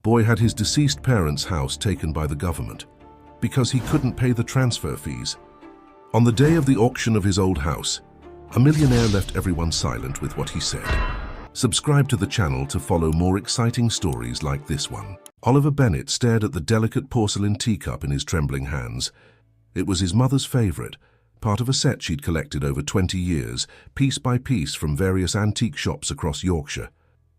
Boy had his deceased parents' house taken by the government because he couldn't pay the transfer fees. On the day of the auction of his old house, a millionaire left everyone silent with what he said. Subscribe to the channel to follow more exciting stories like this one. Oliver Bennett stared at the delicate porcelain teacup in his trembling hands. It was his mother's favorite, part of a set she'd collected over 20 years, piece by piece from various antique shops across Yorkshire.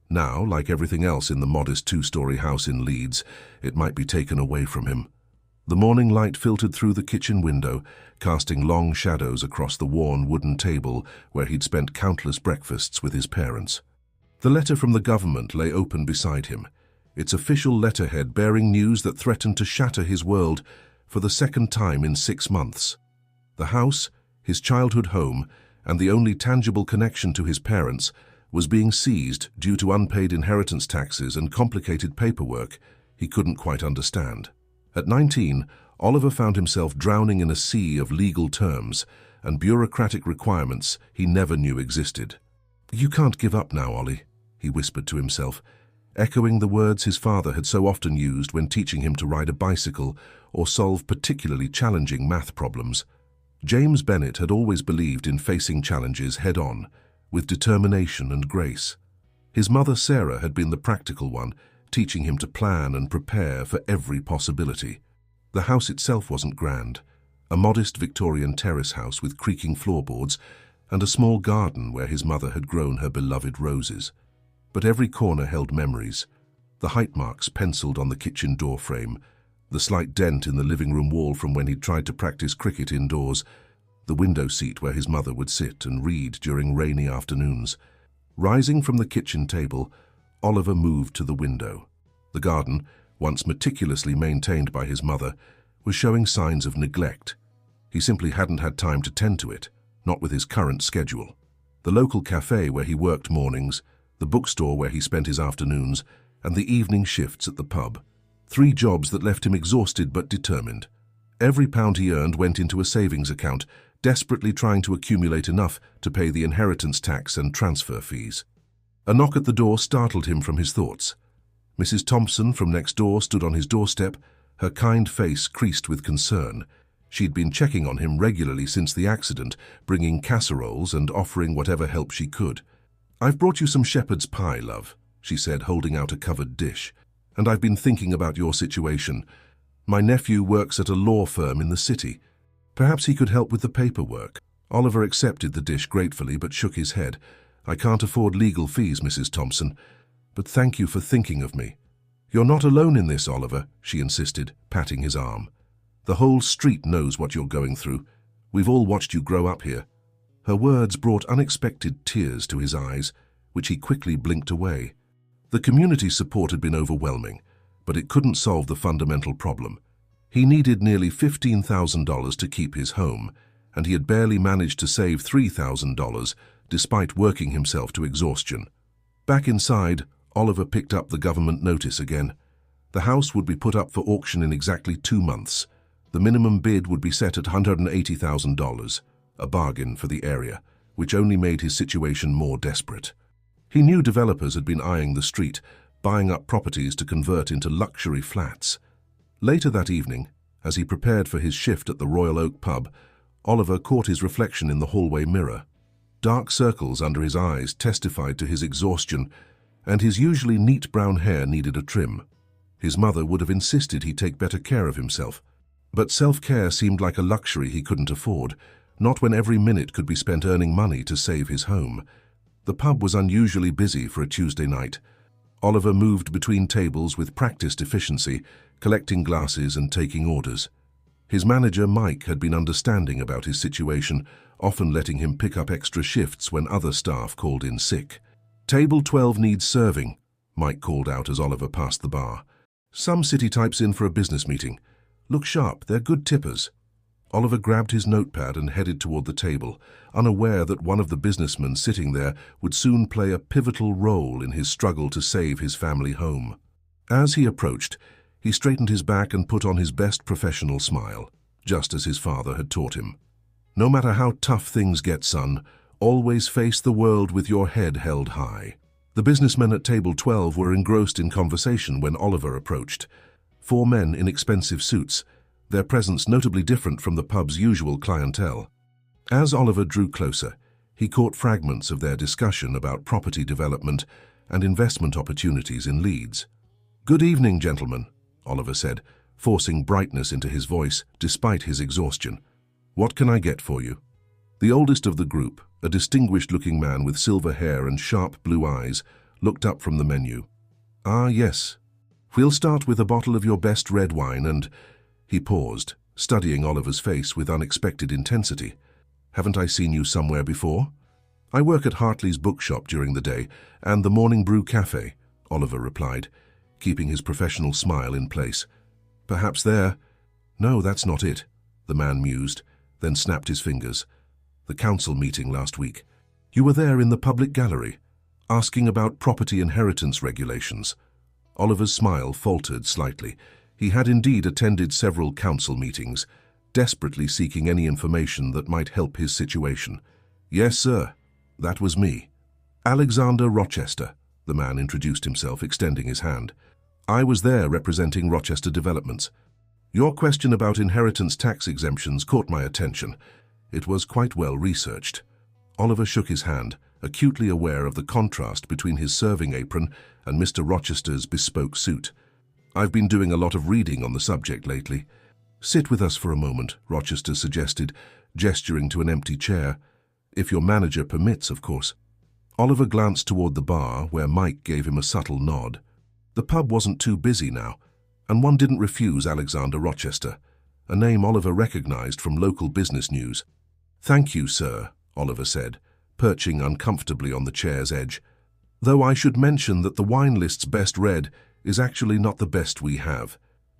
Now, like everything else in the modest two-story house in Leeds, it might be taken away from him. The morning light filtered through the kitchen window, casting long shadows across the worn wooden table where he'd spent countless breakfasts with his parents. The letter from the government lay open beside him, its official letterhead bearing news that threatened to shatter his world for the second time in 6 months. The house, his childhood home, and the only tangible connection to his parents, was being seized due to unpaid inheritance taxes and complicated paperwork he couldn't quite understand. At 19, Oliver found himself drowning in a sea of legal terms and bureaucratic requirements he never knew existed. "You can't give up now, Ollie," he whispered to himself, echoing the words his father had so often used when teaching him to ride a bicycle or solve particularly challenging math problems. James Bennett had always believed in facing challenges head-on, with determination and grace. His mother Sarah had been the practical one, teaching him to plan and prepare for every possibility. The house itself wasn't grand, a modest Victorian terrace house with creaking floorboards and a small garden where his mother had grown her beloved roses. But every corner held memories, the height marks penciled on the kitchen door frame, the slight dent in the living room wall from when he'd tried to practice cricket indoors, the window seat where his mother would sit and read during rainy afternoons. Rising from the kitchen table, Oliver moved to the window. The garden, once meticulously maintained by his mother, was showing signs of neglect. He simply hadn't had time to tend to it, not with his current schedule. The local cafe where he worked mornings, the bookstore where he spent his afternoons, and the evening shifts at the pub. 3 jobs that left him exhausted but determined. Every pound he earned went into a savings account, desperately trying to accumulate enough to pay the inheritance tax and transfer fees. A knock at the door startled him from his thoughts. Mrs. Thompson from next door stood on his doorstep, her kind face creased with concern. She'd been checking on him regularly since the accident, bringing casseroles and offering whatever help she could. "I've brought you some shepherd's pie, love," she said, holding out a covered dish. "And I've been thinking about your situation. My nephew works at a law firm in the city. Perhaps he could help with the paperwork." Oliver accepted the dish gratefully but shook his head. "I can't afford legal fees, Mrs. Thompson, but thank you for thinking of me." "You're not alone in this, Oliver," she insisted, patting his arm. "The whole street knows what you're going through. We've all watched you grow up here." Her words brought unexpected tears to his eyes, which he quickly blinked away. The community's support had been overwhelming, but it couldn't solve the fundamental problem. He needed nearly $15,000 to keep his home, and he had barely managed to save $3,000 despite working himself to exhaustion. Back inside, Oliver picked up the government notice again. The house would be put up for auction in exactly 2 months. The minimum bid would be set at $180,000, a bargain for the area, which only made his situation more desperate. He knew developers had been eyeing the street, buying up properties to convert into luxury flats. Later that evening, as he prepared for his shift at the Royal Oak pub, Oliver caught his reflection in the hallway mirror. Dark circles under his eyes testified to his exhaustion, and his usually neat brown hair needed a trim. His mother would have insisted he take better care of himself, but self-care seemed like a luxury he couldn't afford, not when every minute could be spent earning money to save his home. The pub was unusually busy for a Tuesday night. Oliver moved between tables with practiced efficiency, collecting glasses and taking orders. His manager, Mike, had been understanding about his situation, often letting him pick up extra shifts when other staff called in sick. "Table 12 needs serving," Mike called out as Oliver passed the bar. "Some city types in for a business meeting. Look sharp, they're good tippers." Oliver grabbed his notepad and headed toward the table, unaware that one of the businessmen sitting there would soon play a pivotal role in his struggle to save his family home. As he approached, he straightened his back and put on his best professional smile, just as his father had taught him. "No matter how tough things get, son, always face the world with your head held high." The businessmen at table 12 were engrossed in conversation when Oliver approached. 4 men in expensive suits, their presence notably different from the pub's usual clientele. As Oliver drew closer, he caught fragments of their discussion about property development and investment opportunities in Leeds. "Good evening, gentlemen," Oliver said, forcing brightness into his voice despite his exhaustion. "What can I get for you?" The oldest of the group, a distinguished-looking man with silver hair and sharp blue eyes, looked up from the menu. "Ah, yes. We'll start with a bottle of your best red wine and—" He paused, studying Oliver's face with unexpected intensity. "Haven't I seen you somewhere before?" "I work at Hartley's bookshop during the day and the Morning Brew Cafe," Oliver replied, keeping his professional smile in place. "Perhaps there—" "No, that's not it," the man mused, then snapped his fingers. "The council meeting last week. You were there in the public gallery, asking about property inheritance regulations." Oliver's smile faltered slightly. He had indeed attended several council meetings, desperately seeking any information that might help his situation. "Yes, sir. That was me. Alexander Rochester," the man introduced himself, extending his hand. "I was there representing Rochester Developments. Your question about inheritance tax exemptions caught my attention. It was quite well researched." Oliver shook his hand, acutely aware of the contrast between his serving apron and Mr. Rochester's bespoke suit. "I've been doing a lot of reading on the subject lately." "Sit with us for a moment," Rochester suggested, gesturing to an empty chair. "If your manager permits, of course." Oliver glanced toward the bar, where Mike gave him a subtle nod. The pub wasn't too busy now, and one didn't refuse Alexander Rochester, a name Oliver recognized from local business news. "Thank you, sir," Oliver said, perching uncomfortably on the chair's edge. "Though I should mention that the wine list's best red is actually not the best we have.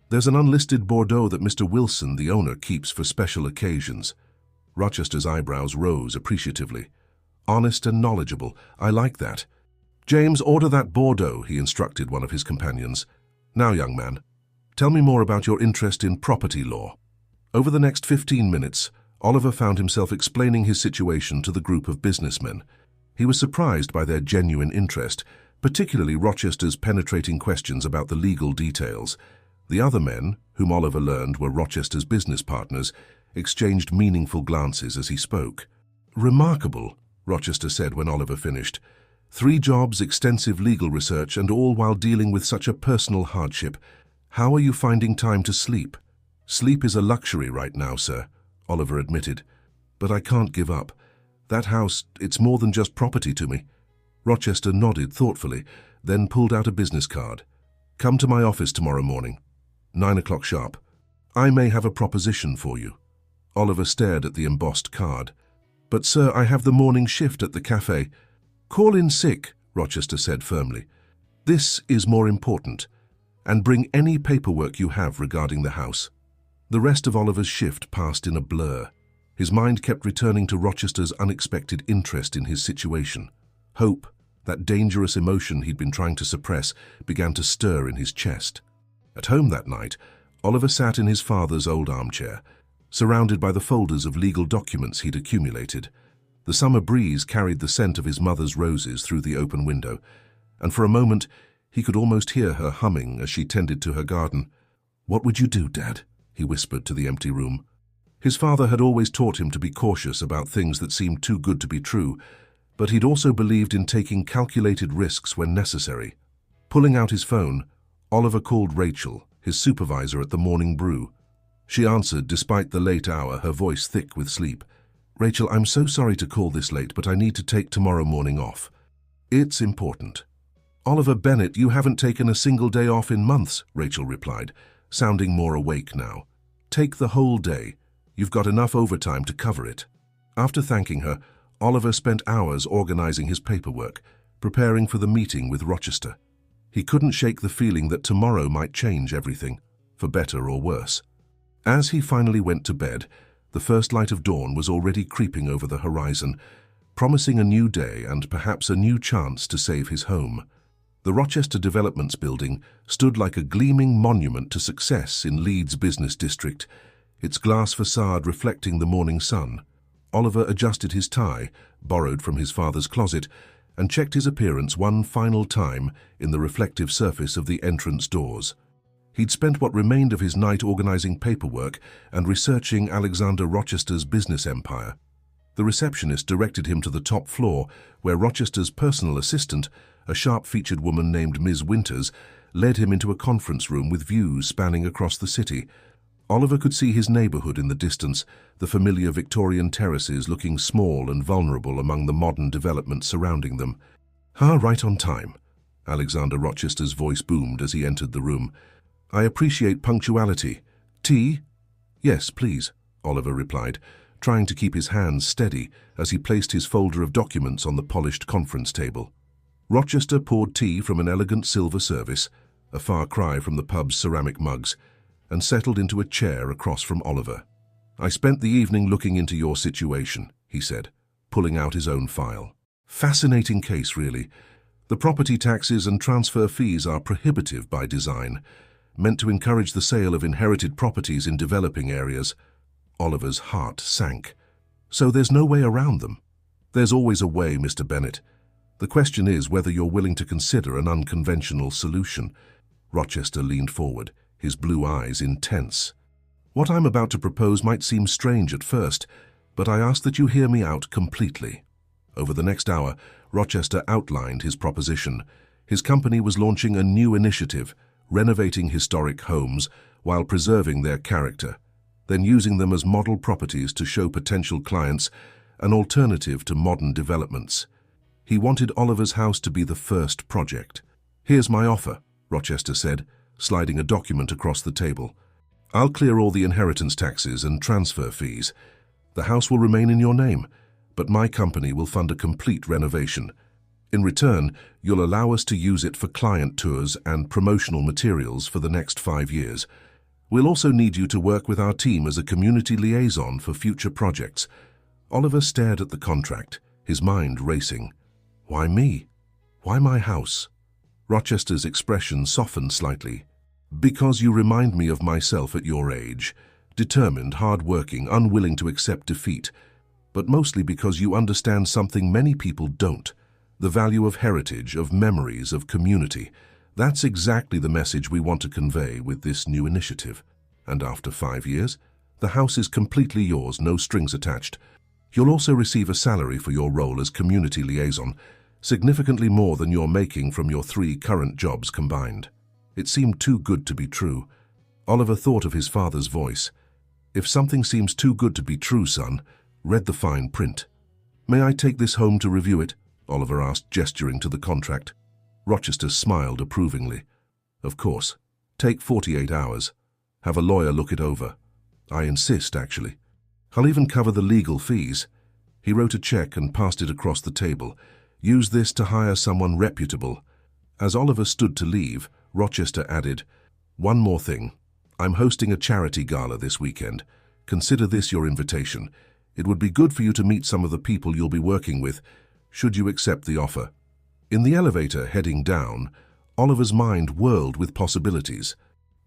There's an unlisted Bordeaux that Mr. Wilson, the owner, keeps for special occasions." Rochester's eyebrows rose appreciatively. "Honest and knowledgeable. I like that." "James, order that Bordeaux," he instructed one of his companions. "Now, young man, tell me more about your interest in property law." Over the next 15 minutes, Oliver found himself explaining his situation to the group of businessmen. He was surprised by their genuine interest, particularly Rochester's penetrating questions about the legal details. The other men, whom Oliver learned were Rochester's business partners, exchanged meaningful glances as he spoke. "Remarkable," Rochester said when Oliver finished. 3 jobs, extensive legal research, and all while dealing with such a personal hardship. How are you finding time to sleep?" "Sleep is a luxury right now, sir," Oliver admitted. "But I can't give up. That house, it's more than just property to me." Rochester nodded thoughtfully, then pulled out a business card. "Come to my office tomorrow morning, 9 o'clock sharp. I may have a proposition for you." Oliver stared at the embossed card. "But sir, I have the morning shift at the cafe." "Call in sick," Rochester said firmly. "This is more important. And bring any paperwork you have regarding the house." The rest of Oliver's shift passed in a blur. His mind kept returning to Rochester's unexpected interest in his situation. Hope, that dangerous emotion he'd been trying to suppress, began to stir in his chest. At home that night, Oliver sat in his father's old armchair, surrounded by the folders of legal documents he'd accumulated. The summer breeze carried the scent of his mother's roses through the open window, and for a moment he could almost hear her humming as she tended to her garden. "What would you do, Dad?" he whispered to the empty room. His father had always taught him to be cautious about things that seemed too good to be true, but he'd also believed in taking calculated risks when necessary. Pulling out his phone, Oliver called Rachel, his supervisor at the Morning Brew. She answered despite the late hour, her voice thick with sleep. "Rachel, I'm so sorry to call this late, but I need to take tomorrow morning off." "It's important." "Oliver Bennett, you haven't taken a single day off in months," Rachel replied, sounding more awake now. "Take the whole day. You've got enough overtime to cover it." After thanking her, Oliver spent hours organizing his paperwork, preparing for the meeting with Rochester. He couldn't shake the feeling that tomorrow might change everything, for better or worse. As he finally went to bed, the first light of dawn was already creeping over the horizon, promising a new day and perhaps a new chance to save his home. The Rochester Developments building stood like a gleaming monument to success in Leeds business district, its glass facade reflecting the morning sun. Oliver adjusted his tie, borrowed from his father's closet, and checked his appearance one final time in the reflective surface of the entrance doors. He'd spent what remained of his night organizing paperwork and researching Alexander Rochester's business empire. The receptionist directed him to the top floor, where Rochester's personal assistant, a sharp-featured woman named Ms. Winters, led him into a conference room with views spanning across the city. Oliver could see his neighborhood in the distance, the familiar Victorian terraces looking small and vulnerable among the modern developments surrounding them. Right on time. Alexander Rochester's voice boomed as he entered the room. I appreciate punctuality. Tea? Yes, please, Oliver replied, trying to keep his hands steady as he placed his folder of documents on the polished conference table. Rochester poured tea from an elegant silver service, a far cry from the pub's ceramic mugs, and settled into a chair across from Oliver. I spent the evening looking into your situation, he said, pulling out his own file. Fascinating case, really. The property taxes and transfer fees are prohibitive by design, meant to encourage the sale of inherited properties in developing areas. Oliver's heart sank. So there's no way around them? There's always a way, Mr. Bennett. The question is whether you're willing to consider an unconventional solution. Rochester leaned forward, his blue eyes intense. What I'm about to propose might seem strange at first, but I ask that you hear me out completely. Over the next hour, Rochester outlined his proposition. His company was launching a new initiative, renovating historic homes while preserving their character, then using them as model properties to show potential clients an alternative to modern developments. He wanted Oliver's house to be the first project. Here's my offer, Rochester said, sliding a document across the table. I'll clear all the inheritance taxes and transfer fees. The house will remain in your name, but my company will fund a complete renovation. In return, you'll allow us to use it for client tours and promotional materials for the next 5 years. We'll also need you to work with our team as a community liaison for future projects. Oliver stared at the contract, his mind racing. Why me? Why my house? Rochester's expression softened slightly. Because you remind me of myself at your age, determined, hard-working, unwilling to accept defeat, but mostly because you understand something many people don't, the value of heritage, of memories, of community. That's exactly the message we want to convey with this new initiative. And after 5 years, the house is completely yours, no strings attached. You'll also receive a salary for your role as community liaison, significantly more than you're making from your 3 current jobs combined. It seemed too good to be true. Oliver thought of his father's voice. If something seems too good to be true, son, read the fine print. May I take this home to review it? Oliver asked, gesturing to the contract. Rochester smiled approvingly. Of course. Take 48 hours. Have a lawyer look it over. I insist, actually. I'll even cover the legal fees. He wrote a check and passed it across the table. Use this to hire someone reputable. As Oliver stood to leave, Rochester added, One more thing. I'm hosting a charity gala this weekend. Consider this your invitation. It would be good for you to meet some of the people you'll be working with, should you accept the offer. In the elevator heading down, Oliver's mind whirled with possibilities.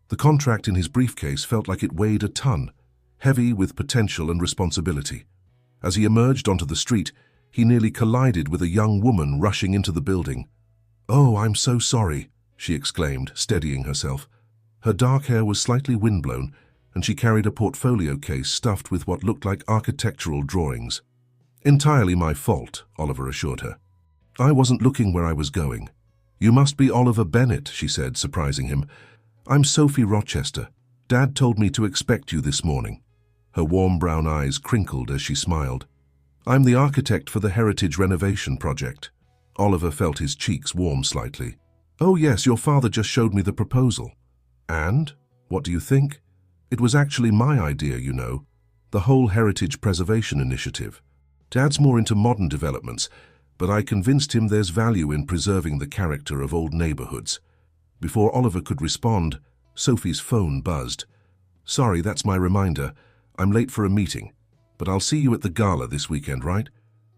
The contract in his briefcase felt like it weighed a ton, heavy with potential and responsibility. As he emerged onto the street, he nearly collided with a young woman rushing into the building. "Oh, I'm so sorry," she exclaimed, steadying herself. Her dark hair was slightly windblown, and she carried a portfolio case stuffed with what looked like architectural drawings. "Entirely my fault," Oliver assured her. "I wasn't looking where I was going." "You must be Oliver Bennett," she said, surprising him. "I'm Sophie Rochester. Dad told me to expect you this morning." Her warm brown eyes crinkled as she smiled. "I'm the architect for the Heritage Renovation Project." Oliver felt his cheeks warm slightly. "Oh yes, your father just showed me the proposal." "And? What do you think?" "It was actually my idea, you know. The whole Heritage Preservation Initiative. Dad's more into modern developments, but I convinced him there's value in preserving the character of old neighborhoods." Before Oliver could respond, Sophie's phone buzzed. "Sorry, that's my reminder. I'm late for a meeting, but I'll see you at the gala this weekend, right?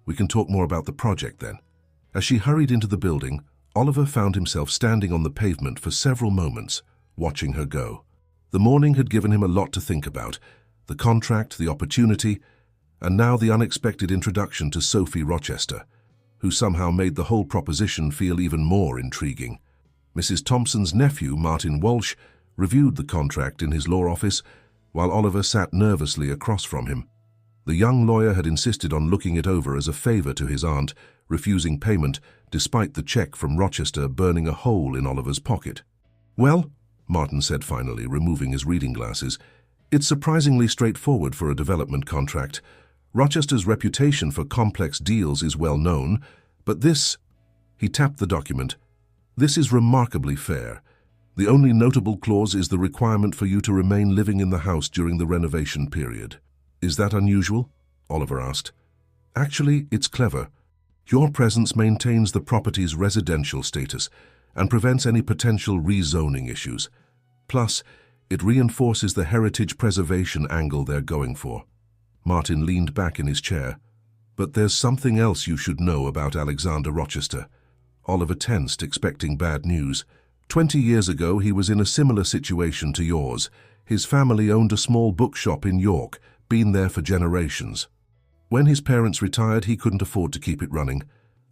We can talk more about the project then." As she hurried into the building, Oliver found himself standing on the pavement for several moments, watching her go. The morning had given him a lot to think about: the contract, the opportunity, and now the unexpected introduction to Sophie Rochester. who somehow made the whole proposition feel even more intriguing. Mrs. Thompson's nephew, Martin Walsh, reviewed the contract in his law office, while Oliver sat nervously across from him. The young lawyer had insisted on looking it over as a favor to his aunt, refusing payment despite the check from Rochester burning a hole in Oliver's pocket. "Well," Martin said finally, removing his reading glasses, "it's surprisingly straightforward for a development contract. Rochester's reputation for complex deals is well known, but this—" He tapped the document. "This is remarkably fair. The only notable clause is the requirement for you to remain living in the house during the renovation period. Is that unusual?" Oliver asked. "Actually, it's clever. Your presence maintains the property's residential status and prevents any potential rezoning issues. Plus, it reinforces the heritage preservation angle they're going for." Martin leaned back in his chair. "But there's something else you should know about Alexander Rochester." Oliver tensed, expecting bad news. 20 years ago, he was in a similar situation to yours. His family owned a small bookshop in York, been there for generations. When his parents retired, he couldn't afford to keep it running.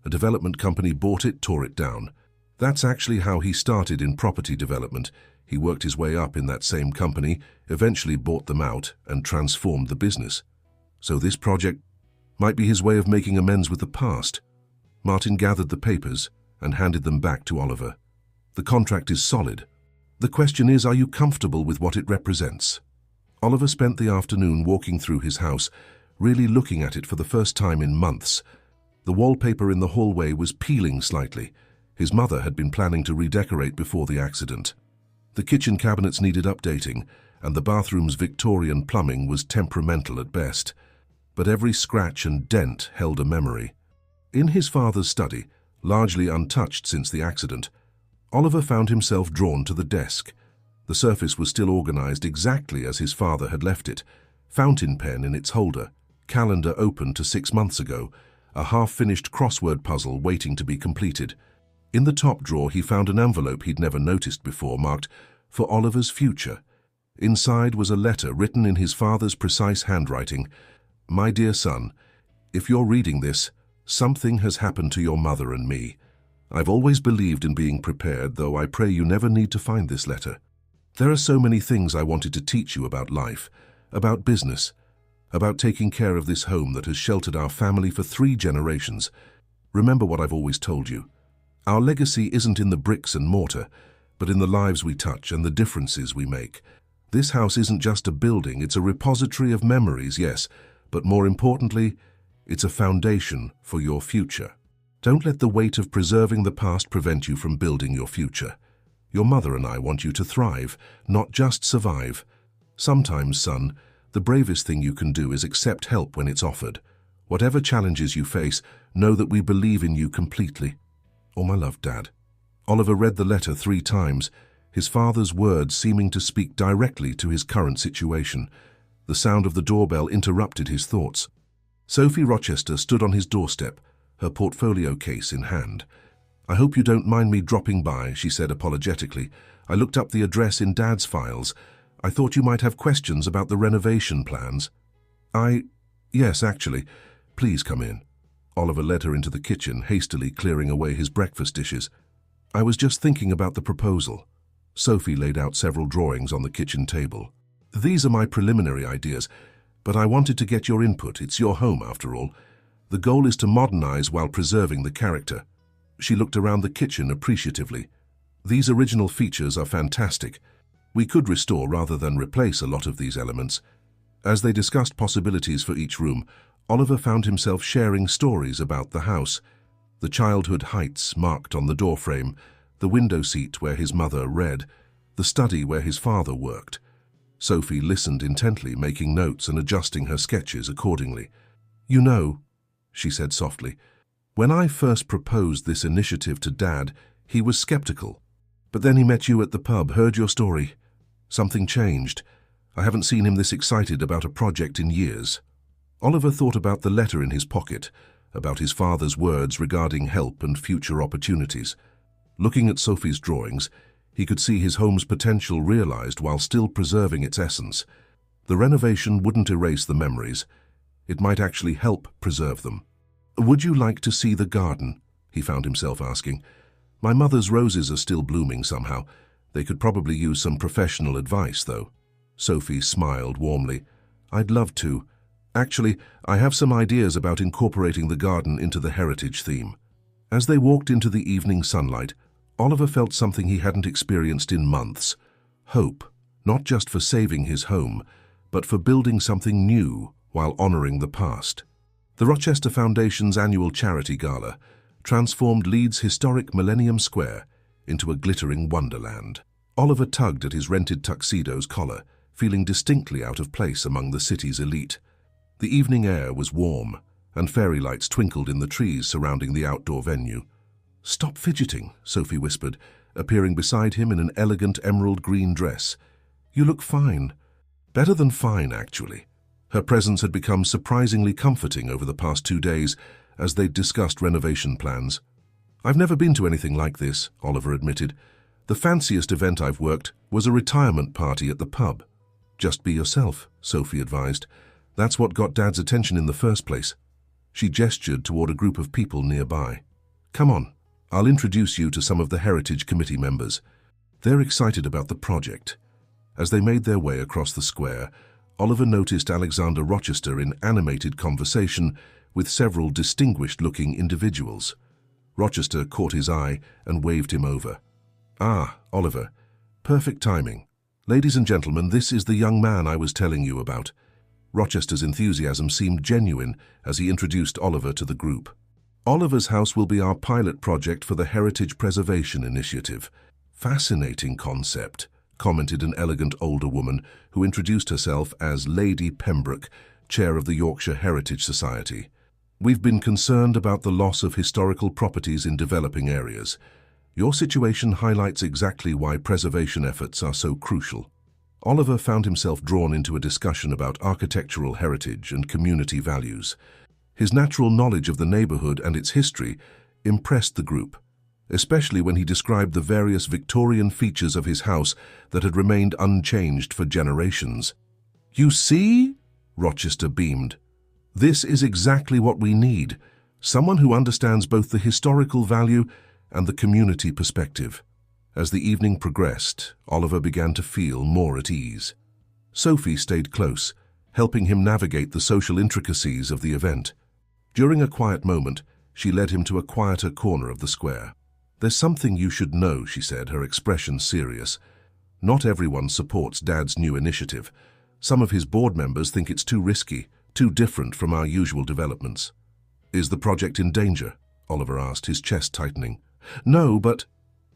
A development company bought it, tore it down. That's actually how he started in property development. He worked his way up in that same company, eventually bought them out, and transformed the business. So this project might be his way of making amends with the past. Martin gathered the papers and handed them back to Oliver. "The contract is solid. The question is, are you comfortable with what it represents?" Oliver spent the afternoon walking through his house, really looking at it for the first time in months. The wallpaper in the hallway was peeling slightly. His mother had been planning to redecorate before the accident. The kitchen cabinets needed updating, and the bathroom's Victorian plumbing was temperamental at best. But every scratch and dent held a memory. In his father's study, largely untouched since the accident, Oliver found himself drawn to the desk. The surface was still organized exactly as his father had left it. Fountain pen in its holder, calendar open to 6 months ago, a half-finished crossword puzzle waiting to be completed. In the top drawer, he found an envelope he'd never noticed before, marked, "For Oliver's future." Inside was a letter written in his father's precise handwriting. "My dear son, if you're reading this, something has happened to your mother and me. I've always believed in being prepared, though I pray you never need to find this letter. There are so many things I wanted to teach you about life, about business, about taking care of this home that has sheltered our family for 3 generations. Remember what I've always told you. Our legacy isn't in the bricks and mortar, but in the lives we touch and the differences we make. This house isn't just a building, it's a repository of memories, yes, but more importantly, it's a foundation for your future. Don't let the weight of preserving the past prevent you from building your future. Your mother and I want you to thrive, not just survive. Sometimes, son, the bravest thing you can do is accept help when it's offered. Whatever challenges you face, know that we believe in you completely. All my love, Dad." Oliver read the letter 3 times, his father's words seeming to speak directly to his current situation. The sound of the doorbell interrupted his thoughts. Sophie Rochester stood on his doorstep, her portfolio case in hand. "I hope you don't mind me dropping by," she said apologetically. "I looked up the address in Dad's files. I thought you might have questions about the renovation plans." Yes, actually. Please come in." Oliver led her into the kitchen, hastily clearing away his breakfast dishes. "I was just thinking about the proposal." Sophie laid out several drawings on the kitchen table. "These are my preliminary ideas, but I wanted to get your input. It's your home, after all. The goal is to modernize while preserving the character." She looked around the kitchen appreciatively. "These original features are fantastic. We could restore rather than replace a lot of these elements." As they discussed possibilities for each room, Oliver found himself sharing stories about the house. The childhood heights marked on the doorframe, the window seat where his mother read, the study where his father worked. Sophie listened intently, making notes and adjusting her sketches accordingly. "You know," she said softly, "when I first proposed this initiative to Dad, he was skeptical. But then he met you at the pub, heard your story. Something changed. I haven't seen him this excited about a project in years." Oliver thought about the letter in his pocket, about his father's words regarding help and future opportunities. Looking at Sophie's drawings, he could see his home's potential realized while still preserving its essence. The renovation wouldn't erase the memories. It might actually help preserve them. "Would you like to see the garden?" he found himself asking. "My mother's roses are still blooming somehow. They could probably use some professional advice, though." Sophie smiled warmly. "I'd love to. Actually, I have some ideas about incorporating the garden into the heritage theme." As they walked into the evening sunlight, Oliver felt something he hadn't experienced in months. Hope, not just for saving his home, but for building something new while honoring the past. The Rochester Foundation's annual charity gala transformed Leeds' historic Millennium Square into a glittering wonderland. Oliver tugged at his rented tuxedo's collar, feeling distinctly out of place among the city's elite. The evening air was warm, and fairy lights twinkled in the trees surrounding the outdoor venue. "Stop fidgeting," Sophie whispered, appearing beside him in an elegant emerald green dress. "You look fine." Better than fine, actually. Her presence had become surprisingly comforting over the past 2 days as they'd discussed renovation plans. "I've never been to anything like this," Oliver admitted. "The fanciest event I've worked was a retirement party at the pub." "Just be yourself," Sophie advised. "That's what got Dad's attention in the first place." She gestured toward a group of people nearby. "Come on, I'll introduce you to some of the Heritage Committee members. They're excited about the project." As they made their way across the square, Oliver noticed Alexander Rochester in animated conversation with several distinguished-looking individuals. Rochester caught his eye and waved him over. "Ah, Oliver. Perfect timing. Ladies and gentlemen, this is the young man I was telling you about." Rochester's enthusiasm seemed genuine as he introduced Oliver to the group. "Oliver's house will be our pilot project for the Heritage Preservation Initiative." "Fascinating concept," commented an elegant older woman who introduced herself as Lady Pembroke, chair of the Yorkshire Heritage Society. "We've been concerned about the loss of historical properties in developing areas. Your situation highlights exactly why preservation efforts are so crucial." Oliver found himself drawn into a discussion about architectural heritage and community values. His natural knowledge of the neighborhood and its history impressed the group, especially when he described the various Victorian features of his house that had remained unchanged for generations. "You see?" Rochester beamed. "This is exactly what we need, someone who understands both the historical value and the community perspective." As the evening progressed, Oliver began to feel more at ease. Sophie stayed close, helping him navigate the social intricacies of the event. During a quiet moment, she led him to a quieter corner of the square. "There's something you should know," she said, her expression serious. "Not everyone supports Dad's new initiative. Some of his board members think it's too risky, too different from our usual developments." "Is the project in danger?" Oliver asked, his chest tightening. "No, but—"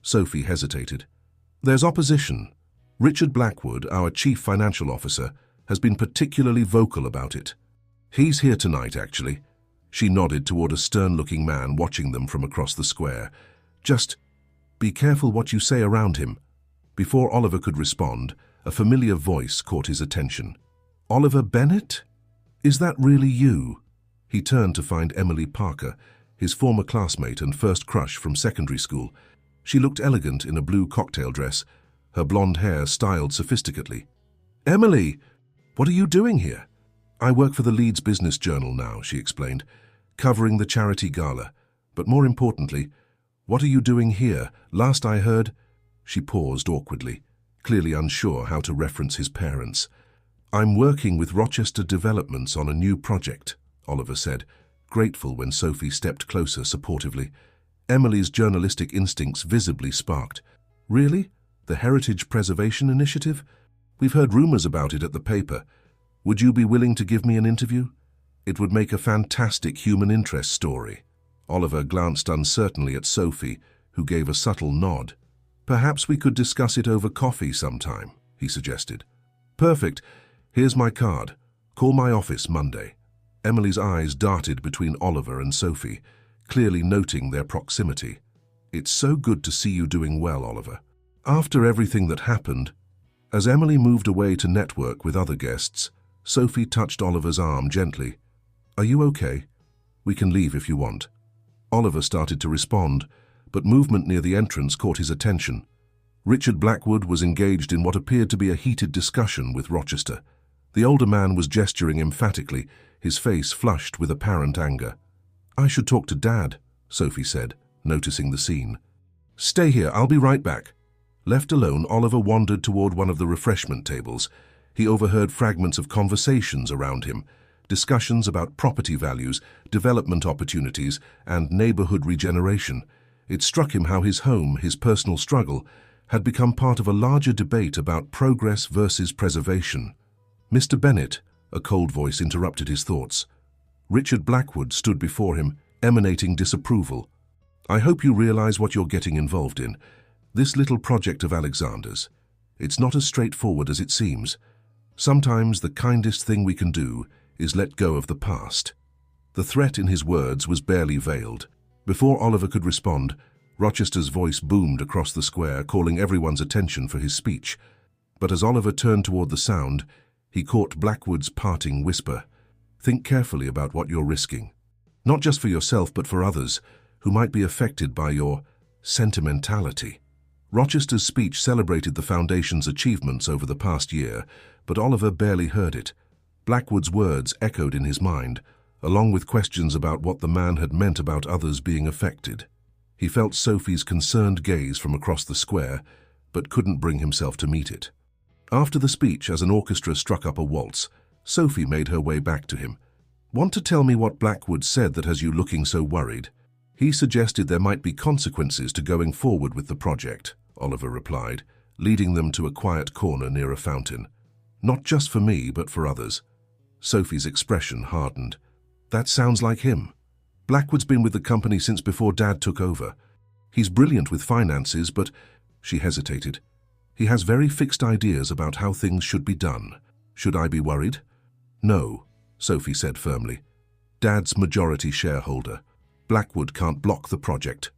Sophie hesitated. "There's opposition. Richard Blackwood, our chief financial officer, has been particularly vocal about it. He's here tonight, actually." She nodded toward a stern-looking man watching them from across the square. "Just be careful what you say around him." Before Oliver could respond, a familiar voice caught his attention. "Oliver Bennett? Is that really you?" He turned to find Emily Parker, his former classmate and first crush from secondary school. She looked elegant in a blue cocktail dress, her blonde hair styled sophisticately. "Emily, what are you doing here?" "I work for the Leeds Business Journal now," she explained, "covering the charity gala. But more importantly, what are you doing here? Last I heard—" She paused awkwardly, clearly unsure how to reference his parents. "I'm working with Rochester Developments on a new project," Oliver said, grateful when Sophie stepped closer supportively. Emily's journalistic instincts visibly sparked. "Really? The Heritage Preservation Initiative? We've heard rumors about it at the paper. Would you be willing to give me an interview? It would make a fantastic human interest story." Oliver glanced uncertainly at Sophie, who gave a subtle nod. "Perhaps we could discuss it over coffee sometime," he suggested. "Perfect. Here's my card. Call my office Monday." Emily's eyes darted between Oliver and Sophie, clearly noting their proximity. "It's so good to see you doing well, Oliver." After everything that happened, as Emily moved away to network with other guests, Sophie touched Oliver's arm gently. "Are you okay? We can leave if you want." Oliver started to respond, but movement near the entrance caught his attention. Richard Blackwood was engaged in what appeared to be a heated discussion with Rochester. The older man was gesturing emphatically, his face flushed with apparent anger. "I should talk to Dad," Sophie said, noticing the scene. "Stay here, I'll be right back." Left alone, Oliver wandered toward one of the refreshment tables. He overheard fragments of conversations around him, discussions about property values, development opportunities, and neighborhood regeneration. It struck him how his home, his personal struggle, had become part of a larger debate about progress versus preservation. "Mr. Bennett," a cold voice interrupted his thoughts. Richard Blackwood stood before him, emanating disapproval. "I hope you realize what you're getting involved in. This little project of Alexander's. It's not as straightforward as it seems. Sometimes the kindest thing we can do is let go of the past." The threat in his words was barely veiled. Before Oliver could respond, Rochester's voice boomed across the square, calling everyone's attention for his speech. But as Oliver turned toward the sound, he caught Blackwood's parting whisper. "Think carefully about what you're risking. Not just for yourself, but for others who might be affected by your sentimentality." Rochester's speech celebrated the Foundation's achievements over the past year, but Oliver barely heard it. Blackwood's words echoed in his mind, along with questions about what the man had meant about others being affected. He felt Sophie's concerned gaze from across the square, but couldn't bring himself to meet it. After the speech, as an orchestra struck up a waltz, Sophie made her way back to him. "Want to tell me what Blackwood said that has you looking so worried?" "He suggested there might be consequences to going forward with the project," Oliver replied, leading them to a quiet corner near a fountain. "Not just for me, but for others." Sophie's expression hardened. "That sounds like him. Blackwood's been with the company since before Dad took over. He's brilliant with finances, but—" She hesitated. "He has very fixed ideas about how things should be done. Should I be worried?" "No," Sophie said firmly. "Dad's majority shareholder. Blackwood can't block the project."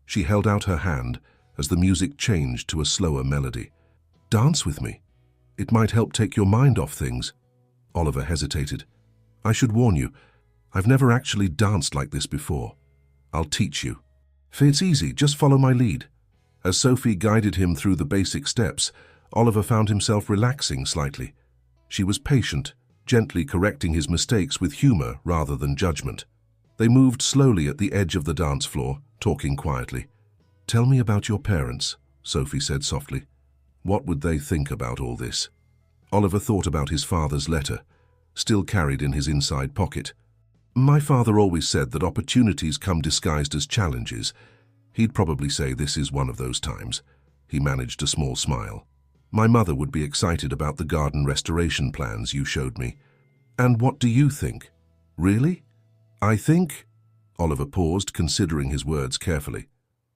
She held out her hand as the music changed to a slower melody. "Dance with me. It might help take your mind off things." Oliver hesitated. "I should warn you, I've never actually danced like this before. I'll teach you. It's easy, just follow my lead." As Sophie guided him through the basic steps, Oliver found himself relaxing slightly. She was patient, gently correcting his mistakes with humor rather than judgment. They moved slowly at the edge of the dance floor, talking quietly. "Tell me about your parents," Sophie said softly. "What would they think about all this?" Oliver thought about his father's letter, still carried in his inside pocket. "My father always said that opportunities come disguised as challenges. He'd probably say this is one of those times." He managed a small smile. "My mother would be excited about the garden restoration plans you showed me." "And what do you think?" "Really? I think—" Oliver paused, considering his words carefully.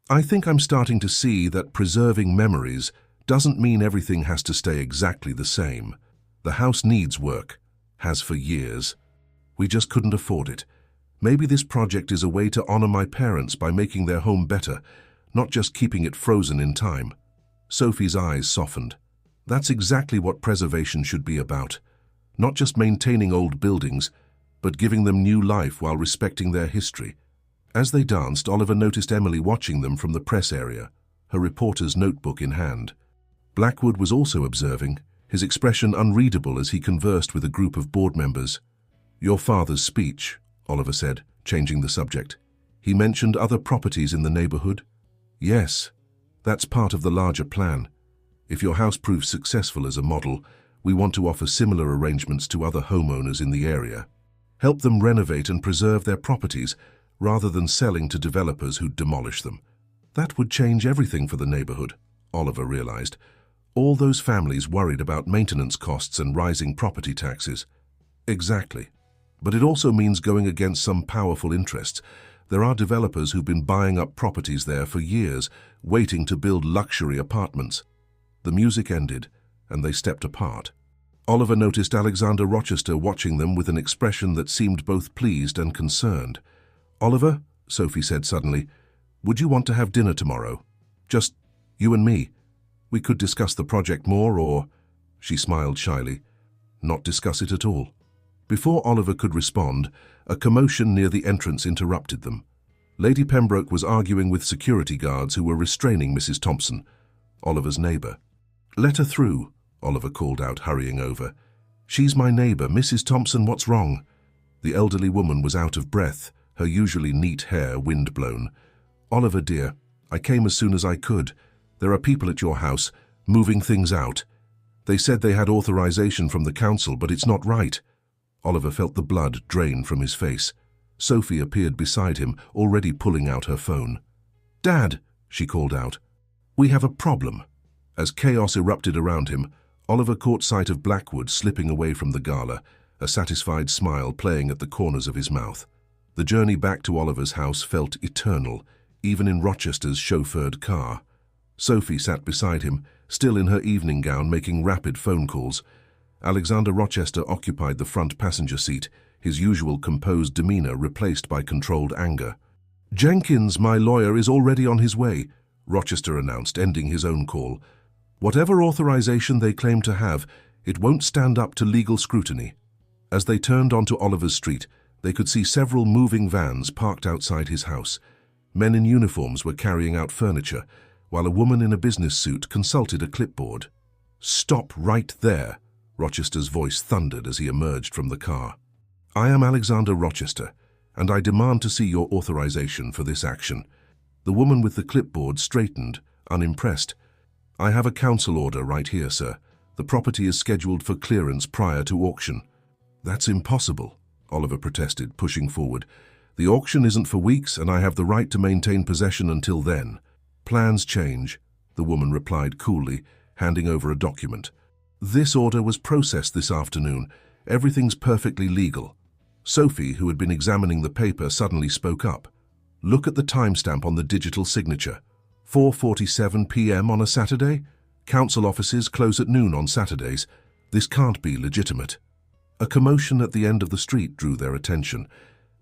"I think I'm starting to see that preserving memories doesn't mean everything has to stay exactly the same. The house needs work, has for years. We just couldn't afford it. Maybe this project is a way to honor my parents by making their home better, not just keeping it frozen in time." Sophie's eyes softened. "That's exactly what preservation should be about. Not just maintaining old buildings, but giving them new life while respecting their history." As they danced, Oliver noticed Emily watching them from the press area, her reporter's notebook in hand. Blackwood was also observing, his expression unreadable as he conversed with a group of board members. "Your father's speech," Oliver said, changing the subject. "He mentioned other properties in the neighborhood?" "Yes, that's part of the larger plan. If your house proves successful as a model, we want to offer similar arrangements to other homeowners in the area. Help them renovate and preserve their properties rather than selling to developers who'd demolish them. That would change everything for the neighborhood," Oliver realized. All those families worried about maintenance costs and rising property taxes. "Exactly. But it also means going against some powerful interests. There are developers who've been buying up properties there for years, waiting to build luxury apartments." The music ended, and they stepped apart. Oliver noticed Alexander Rochester watching them with an expression that seemed both pleased and concerned. "Oliver," Sophie said suddenly, "would you want to have dinner tomorrow? Just you and me. We could discuss the project more, or—" She smiled shyly. "Not discuss it at all." Before Oliver could respond, a commotion near the entrance interrupted them. Lady Pembroke was arguing with security guards who were restraining Mrs. Thompson, Oliver's neighbor. "Let her through," Oliver called out, hurrying over. "She's my neighbor, Mrs. Thompson, what's wrong?" The elderly woman was out of breath, her usually neat hair wind-blown. "Oliver, dear, I came as soon as I could. There are people at your house, moving things out. They said they had authorization from the council, but it's not right." Oliver felt the blood drain from his face. Sophie appeared beside him, already pulling out her phone. "Dad," she called out, "we have a problem." As chaos erupted around him, Oliver caught sight of Blackwood slipping away from the gala, a satisfied smile playing at the corners of his mouth. The journey back to Oliver's house felt eternal, even in Rochester's chauffeured car. Sophie sat beside him, still in her evening gown, making rapid phone calls. Alexander Rochester occupied the front passenger seat, his usual composed demeanor replaced by controlled anger. "Jenkins, my lawyer, is already on his way," Rochester announced, ending his own call. "Whatever authorization they claim to have, it won't stand up to legal scrutiny." As they turned onto Oliver's Street, they could see several moving vans parked outside his house. Men in uniforms were carrying out furniture, while a woman in a business suit consulted a clipboard. "Stop right there," Rochester's voice thundered as he emerged from the car. "I am Alexander Rochester, and I demand to see your authorization for this action." The woman with the clipboard straightened, unimpressed. "I have a council order right here, sir. The property is scheduled for clearance prior to auction." "That's impossible," Oliver protested, pushing forward. "The auction isn't for weeks, and I have the right to maintain possession until then." "Plans change," the woman replied coolly, handing over a document. "This order was processed this afternoon. Everything's perfectly legal." Sophie, who had been examining the paper, suddenly spoke up. "Look at the timestamp on the digital signature. 4:47 p.m. on a Saturday? Council offices close at noon on Saturdays. This can't be legitimate." A commotion at the end of the street drew their attention.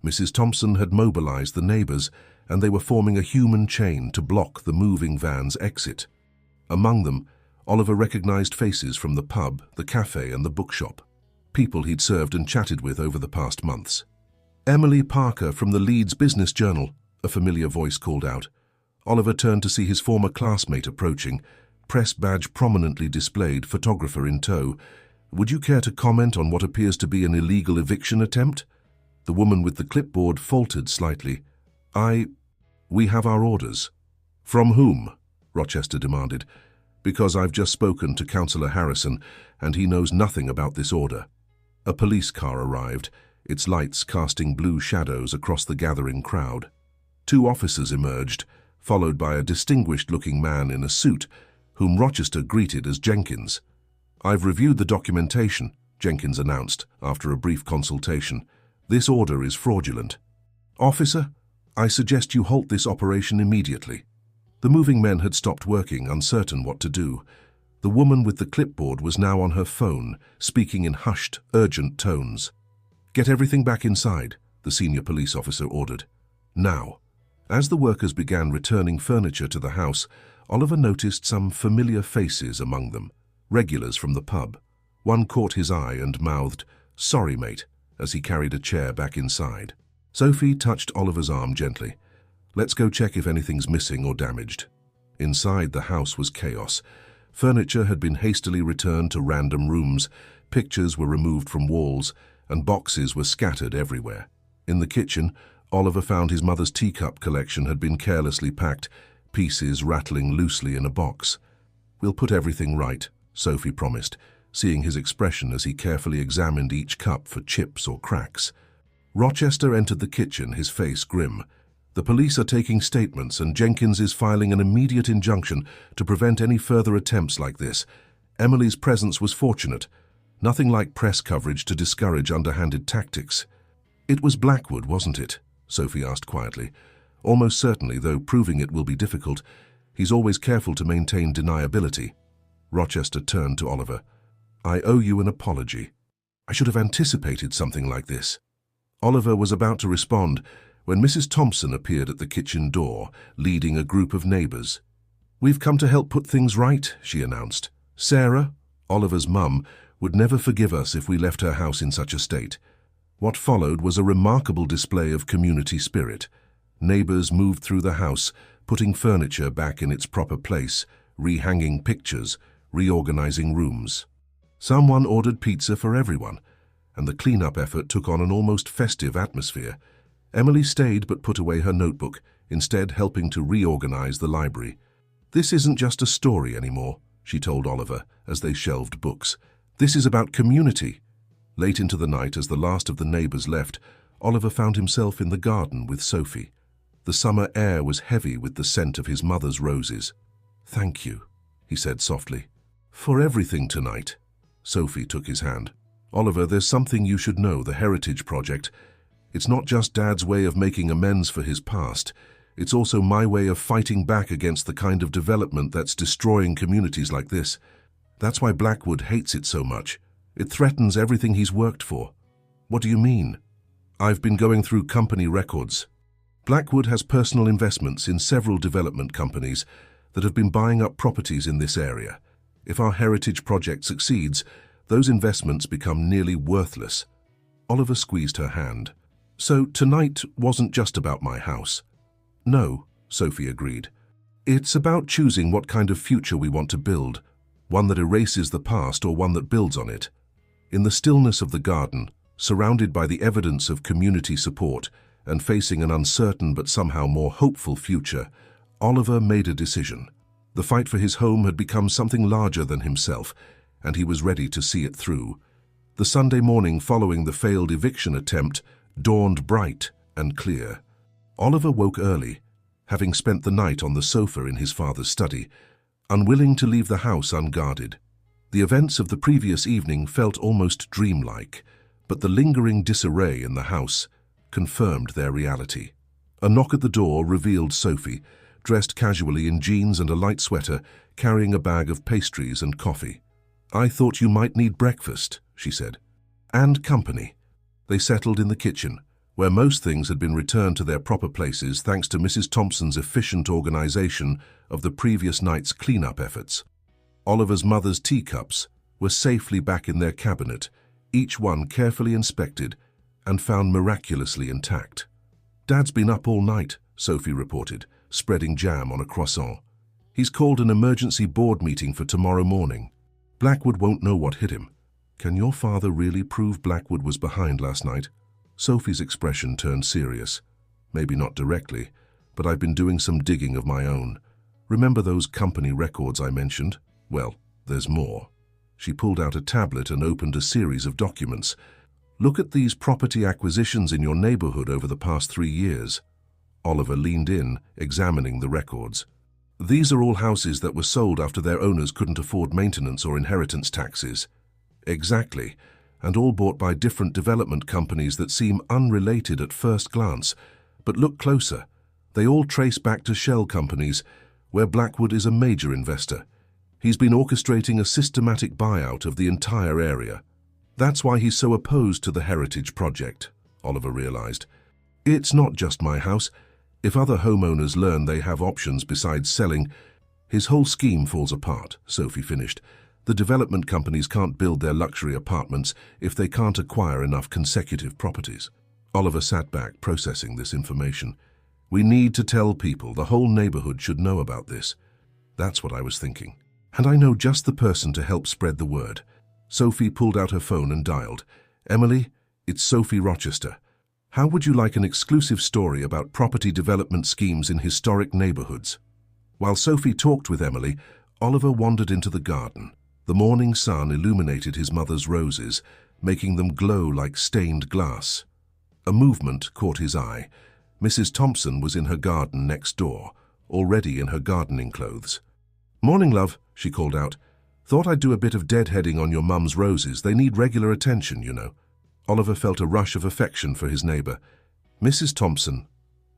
Mrs. Thompson had mobilized the neighbors, and they were forming a human chain to block the moving van's exit. Among them, Oliver recognized faces from the pub, the cafe, and the bookshop. People he'd served and chatted with over the past months. "Emily Parker from the Leeds Business Journal," a familiar voice called out. Oliver turned to see his former classmate approaching, press badge prominently displayed, photographer in tow. "Would you care to comment on what appears to be an illegal eviction attempt?" The woman with the clipboard faltered slightly. We have our orders." "From whom?" Rochester demanded. "Because I've just spoken to Councillor Harrison, and he knows nothing about this order." A police car arrived, its lights casting blue shadows across the gathering crowd. Two officers emerged, followed by a distinguished-looking man in a suit, whom Rochester greeted as Jenkins. "I've reviewed the documentation," Jenkins announced after a brief consultation. "This order is fraudulent." "Officer, I suggest you halt this operation immediately." The moving men had stopped working, uncertain what to do. The woman with the clipboard was now on her phone, speaking in hushed, urgent tones. "Get everything back inside," the senior police officer ordered. "Now." As the workers began returning furniture to the house, Oliver noticed some familiar faces among them, regulars from the pub. One caught his eye and mouthed, "Sorry, mate," as he carried a chair back inside. Sophie touched Oliver's arm gently. "Let's go check if anything's missing or damaged." Inside, the house was chaos. Furniture had been hastily returned to random rooms, pictures were removed from walls, and boxes were scattered everywhere. In the kitchen, Oliver found his mother's teacup collection had been carelessly packed, pieces rattling loosely in a box. "We'll put everything right," Sophie promised, seeing his expression as he carefully examined each cup for chips or cracks. Rochester entered the kitchen, his face grim. "The police are taking statements, and Jenkins is filing an immediate injunction to prevent any further attempts like this. Emily's presence was fortunate. Nothing like press coverage to discourage underhanded tactics." "It was Blackwood, wasn't it?" Sophie asked quietly. "Almost certainly, though proving it will be difficult. He's always careful to maintain deniability." Rochester turned to Oliver. "I owe you an apology. I should have anticipated something like this." Oliver was about to respond when Mrs. Thompson appeared at the kitchen door, leading a group of neighbors. "We've come to help put things right," she announced. "Sarah, Oliver's mum, would never forgive us if we left her house in such a state." What followed was a remarkable display of community spirit. Neighbors moved through the house, putting furniture back in its proper place, rehanging pictures, reorganizing rooms. Someone ordered pizza for everyone, and the cleanup effort took on an almost festive atmosphere. Emily stayed but put away her notebook, instead helping to reorganize the library. "This isn't just a story anymore," she told Oliver as they shelved books. "This is about community." Late into the night, as the last of the neighbors left, Oliver found himself in the garden with Sophie. The summer air was heavy with the scent of his mother's roses. "Thank you," he said softly. "For everything tonight." Sophie took his hand. "Oliver, there's something you should know, the Heritage Project. It's not just Dad's way of making amends for his past. It's also my way of fighting back against the kind of development that's destroying communities like this. That's why Blackwood hates it so much. It threatens everything he's worked for." "What do you mean?" "I've been going through company records. Blackwood has personal investments in several development companies that have been buying up properties in this area. If our Heritage Project succeeds, those investments become nearly worthless." Oliver squeezed her hand. "So tonight wasn't just about my house." "No," Sophie agreed. "It's about choosing what kind of future we want to build, one that erases the past or one that builds on it." In the stillness of the garden, surrounded by the evidence of community support and facing an uncertain but somehow more hopeful future, Oliver made a decision. The fight for his home had become something larger than himself, and he was ready to see it through. The Sunday morning following the failed eviction attempt dawned bright and clear. Oliver woke early, having spent the night on the sofa in his father's study, unwilling to leave the house unguarded. The events of the previous evening felt almost dreamlike, but the lingering disarray in the house confirmed their reality. A knock at the door revealed Sophie, dressed casually in jeans and a light sweater, carrying a bag of pastries and coffee. "I thought you might need breakfast," she said. "And company." They settled in the kitchen, where most things had been returned to their proper places thanks to Mrs. Thompson's efficient organization of the previous night's cleanup efforts. Oliver's mother's teacups were safely back in their cabinet, each one carefully inspected and found miraculously intact. "Dad's been up all night," Sophie reported, spreading jam on a croissant. "He's called an emergency board meeting for tomorrow morning. Blackwood won't know what hit him." "Can your father really prove Blackwood was behind last night?" Sophie's expression turned serious. "Maybe not directly, but I've been doing some digging of my own. Remember those company records I mentioned? Well, there's more." She pulled out a tablet and opened a series of documents. "Look at these property acquisitions in your neighborhood over the past 3 years. Oliver leaned in, examining the records. "These are all houses that were sold after their owners couldn't afford maintenance or inheritance taxes." "Exactly, and all bought by different development companies that seem unrelated at first glance. But look closer. They all trace back to shell companies, where Blackwood is a major investor. He's been orchestrating a systematic buyout of the entire area. That's why he's so opposed to the Heritage Project," Oliver realized. "It's not just my house. If other homeowners learn they have options besides selling, his whole scheme falls apart," Sophie finished. "The development companies can't build their luxury apartments if they can't acquire enough consecutive properties." Oliver sat back, processing this information. "We need to tell people. The whole neighborhood should know about this." "That's what I was thinking. And I know just the person to help spread the word." Sophie pulled out her phone and dialed. "Emily, it's Sophie Rochester. How would you like an exclusive story about property development schemes in historic neighborhoods?" While Sophie talked with Emily, Oliver wandered into the garden. The morning sun illuminated his mother's roses, making them glow like stained glass. A movement caught his eye. Mrs. Thompson was in her garden next door, already in her gardening clothes. "Morning, love," she called out. "Thought I'd do a bit of deadheading on your mum's roses. They need regular attention, you know." Oliver felt a rush of affection for his neighbor. "Mrs. Thompson,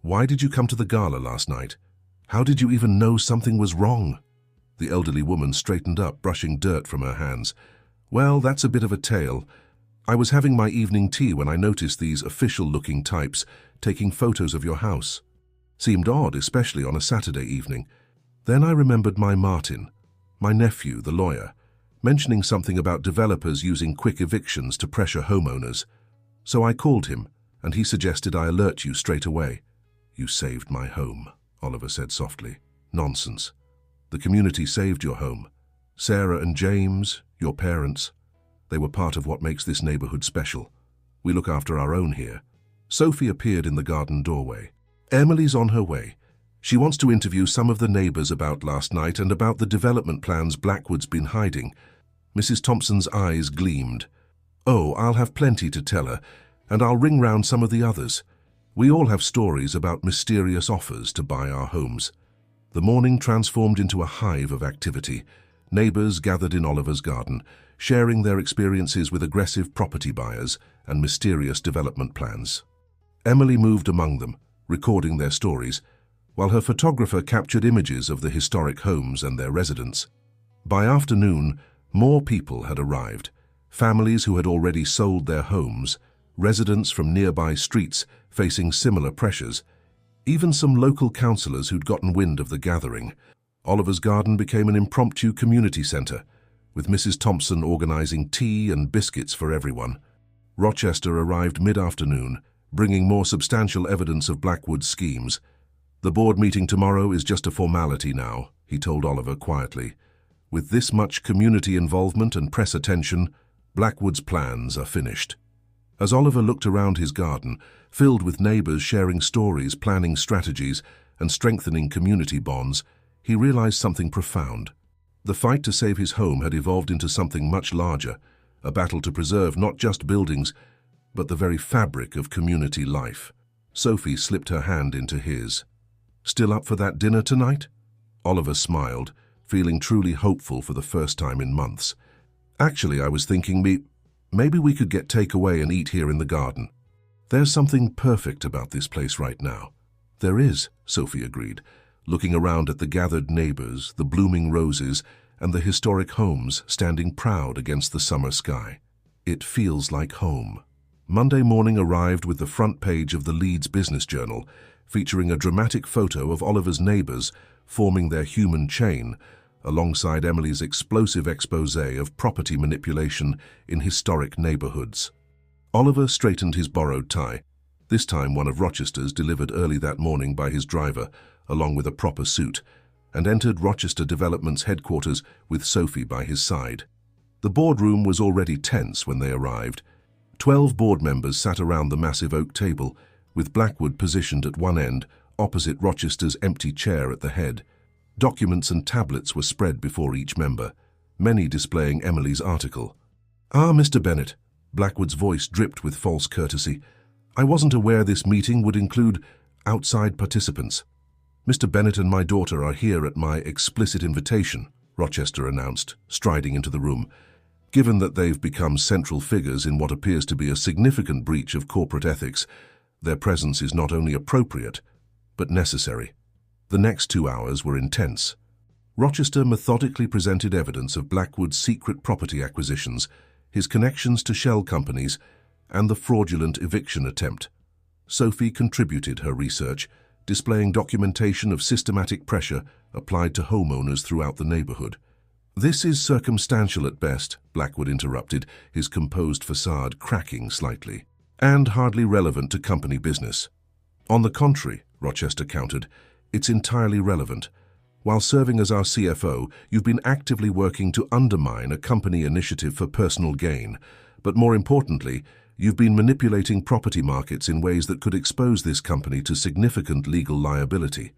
why did you come to the gala last night? How did you even know something was wrong?" The elderly woman straightened up, brushing dirt from her hands. "Well, that's a bit of a tale. I was having my evening tea when I noticed these official-looking types taking photos of your house. Seemed odd, especially on a Saturday evening. Then I remembered my Martin, my nephew, the lawyer, mentioning something about developers using quick evictions to pressure homeowners. So I called him, and he suggested I alert you straight away." "You saved my home," Oliver said softly. "Nonsense. The community saved your home. Sarah and James, your parents, they were part of what makes this neighborhood special. We look after our own here. Sophie appeared in the garden doorway. Emily's on her way. She wants to interview some of the neighbors about last night and about the development plans Blackwood's been hiding. Mrs. Thompson's eyes gleamed. Oh, I'll have plenty to tell her, and I'll ring round some of the others. We all have stories about mysterious offers to buy our homes. The morning transformed into a hive of activity. Neighbors gathered in Oliver's garden, sharing their experiences with aggressive property buyers and mysterious development plans. Emily moved among them, recording their stories, while her photographer captured images of the historic homes and their residents. By afternoon, more people had arrived. Families who had already sold their homes, residents from nearby streets facing similar pressures, even some local councillors who'd gotten wind of the gathering. Oliver's garden became an impromptu community centre, with Mrs. Thompson organising tea and biscuits for everyone. Rochester arrived mid-afternoon, bringing more substantial evidence of Blackwood's schemes. The board meeting tomorrow is just a formality now, he told Oliver quietly. With this much community involvement and press attention, Blackwood's plans are finished. As Oliver looked around his garden, filled with neighbors sharing stories, planning strategies, and strengthening community bonds, he realized something profound. The fight to save his home had evolved into something much larger, a battle to preserve not just buildings, but the very fabric of community life. Sophie slipped her hand into his. Still up for that dinner tonight? Oliver smiled, feeling truly hopeful for the first time in months. Actually, I was thinking maybe we could get takeaway and eat here in the garden. There's something perfect about this place right now. There is, Sophie agreed, looking around at the gathered neighbors, the blooming roses, and the historic homes standing proud against the summer sky. It feels like home. Monday morning arrived with the front page of the Leeds Business Journal, featuring a dramatic photo of Oliver's neighbors forming their human chain, alongside Emily's explosive exposé of property manipulation in historic neighborhoods. Oliver straightened his borrowed tie, this time one of Rochester's delivered early that morning by his driver, along with a proper suit, and entered Rochester Development's headquarters with Sophie by his side. The boardroom was already tense when they arrived. 12 board members sat around the massive oak table, with Blackwood positioned at one end, opposite Rochester's empty chair at the head. Documents and tablets were spread before each member, many displaying Emily's article. "Ah, Mr. Bennett," Blackwood's voice dripped with false courtesy. "I wasn't aware this meeting would include outside participants." "Mr. Bennett and my daughter are here at my explicit invitation," Rochester announced, striding into the room. "Given that they've become central figures in what appears to be a significant breach of corporate ethics, their presence is not only appropriate, but necessary." The next 2 hours were intense. Rochester methodically presented evidence of Blackwood's secret property acquisitions, his connections to shell companies, and the fraudulent eviction attempt. Sophie contributed her research, displaying documentation of systematic pressure applied to homeowners throughout the neighborhood. "This is circumstantial at best," Blackwood interrupted, his composed facade cracking slightly, "and hardly relevant to company business." "On the contrary," Rochester countered, "it's entirely relevant. While serving as our CFO, you've been actively working to undermine a company initiative for personal gain. But more importantly, you've been manipulating property markets in ways that could expose this company to significant legal liability."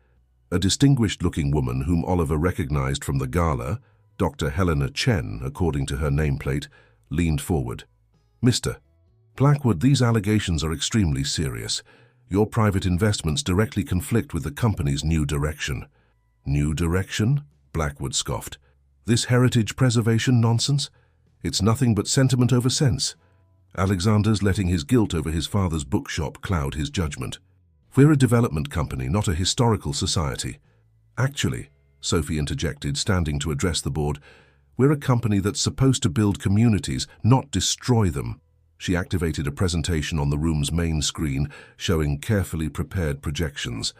A distinguished-looking woman whom Oliver recognized from the gala, Dr. Helena Chen, according to her nameplate, leaned forward. "Mr. Blackwood, these allegations are extremely serious. Your private investments directly conflict with the company's new direction." "New direction?" Blackwood scoffed. "This heritage preservation nonsense? It's nothing but sentiment over sense. Alexander's letting his guilt over his father's bookshop cloud his judgment. We're a development company, not a historical society." "Actually," Sophie interjected, standing to address the board, "we're a company that's supposed to build communities, not destroy them." She activated a presentation on the room's main screen, showing carefully prepared projections.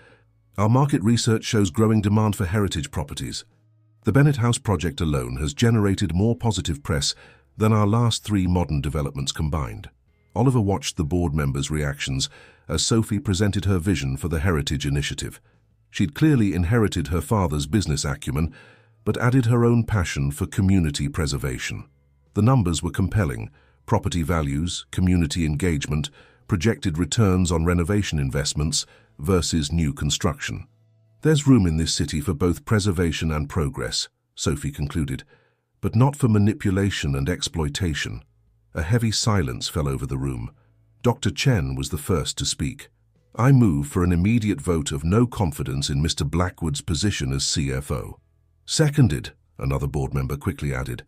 "Our market research shows growing demand for heritage properties. The Bennett House project alone has generated more positive press than our last 3 modern developments combined." Oliver watched the board members' reactions as Sophie presented her vision for the Heritage Initiative. She'd clearly inherited her father's business acumen, but added her own passion for community preservation. The numbers were compelling: property values, community engagement, projected returns on renovation investments versus new construction. There's room in this city for both preservation and progress, Sophie concluded, but not for manipulation and exploitation. A heavy silence fell over the room. Dr. Chen was the first to speak. I move for an immediate vote of no confidence in Mr. Blackwood's position as CFO. Seconded, another board member quickly added.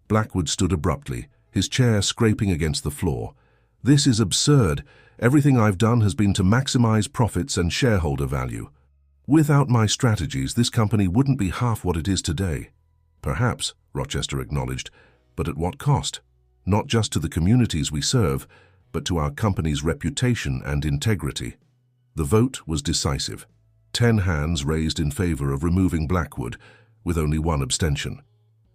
Blackwood stood abruptly, his chair scraping against the floor. This is absurd. Everything I've done has been to maximize profits and shareholder value. Without my strategies, this company wouldn't be half what it is today. Perhaps, Rochester acknowledged, but at what cost? Not just to the communities we serve, but to our company's reputation and integrity. The vote was decisive. 10 hands raised in favor of removing Blackwood, with only one abstention.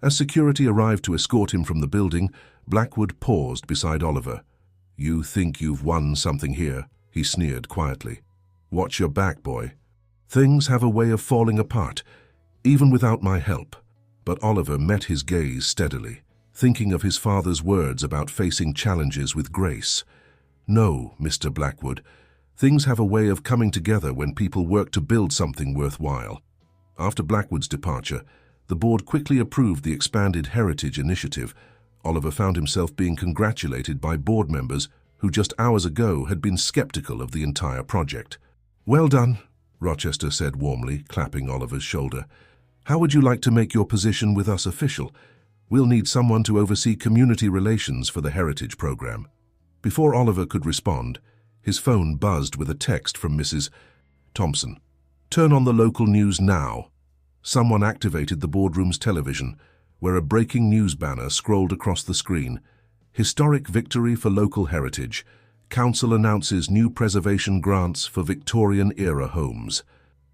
As security arrived to escort him from the building, Blackwood paused beside Oliver. "You think you've won something here," he sneered quietly. "Watch your back, boy. Things have a way of falling apart, even without my help." But Oliver met his gaze steadily, thinking of his father's words about facing challenges with grace. "No, Mr. Blackwood, things have a way of coming together when people work to build something worthwhile." After Blackwood's departure, the board quickly approved the expanded Heritage Initiative. Oliver found himself being congratulated by board members who just hours ago had been skeptical of the entire project. "Well done," Rochester said warmly, clapping Oliver's shoulder. "How would you like to make your position with us official? We'll need someone to oversee community relations for the Heritage program." Before Oliver could respond, his phone buzzed with a text from Mrs. Thompson. "Turn on the local news now." Someone activated the boardroom's television, where a breaking news banner scrolled across the screen. "Historic victory for local heritage. Council announces new preservation grants for Victorian-era homes."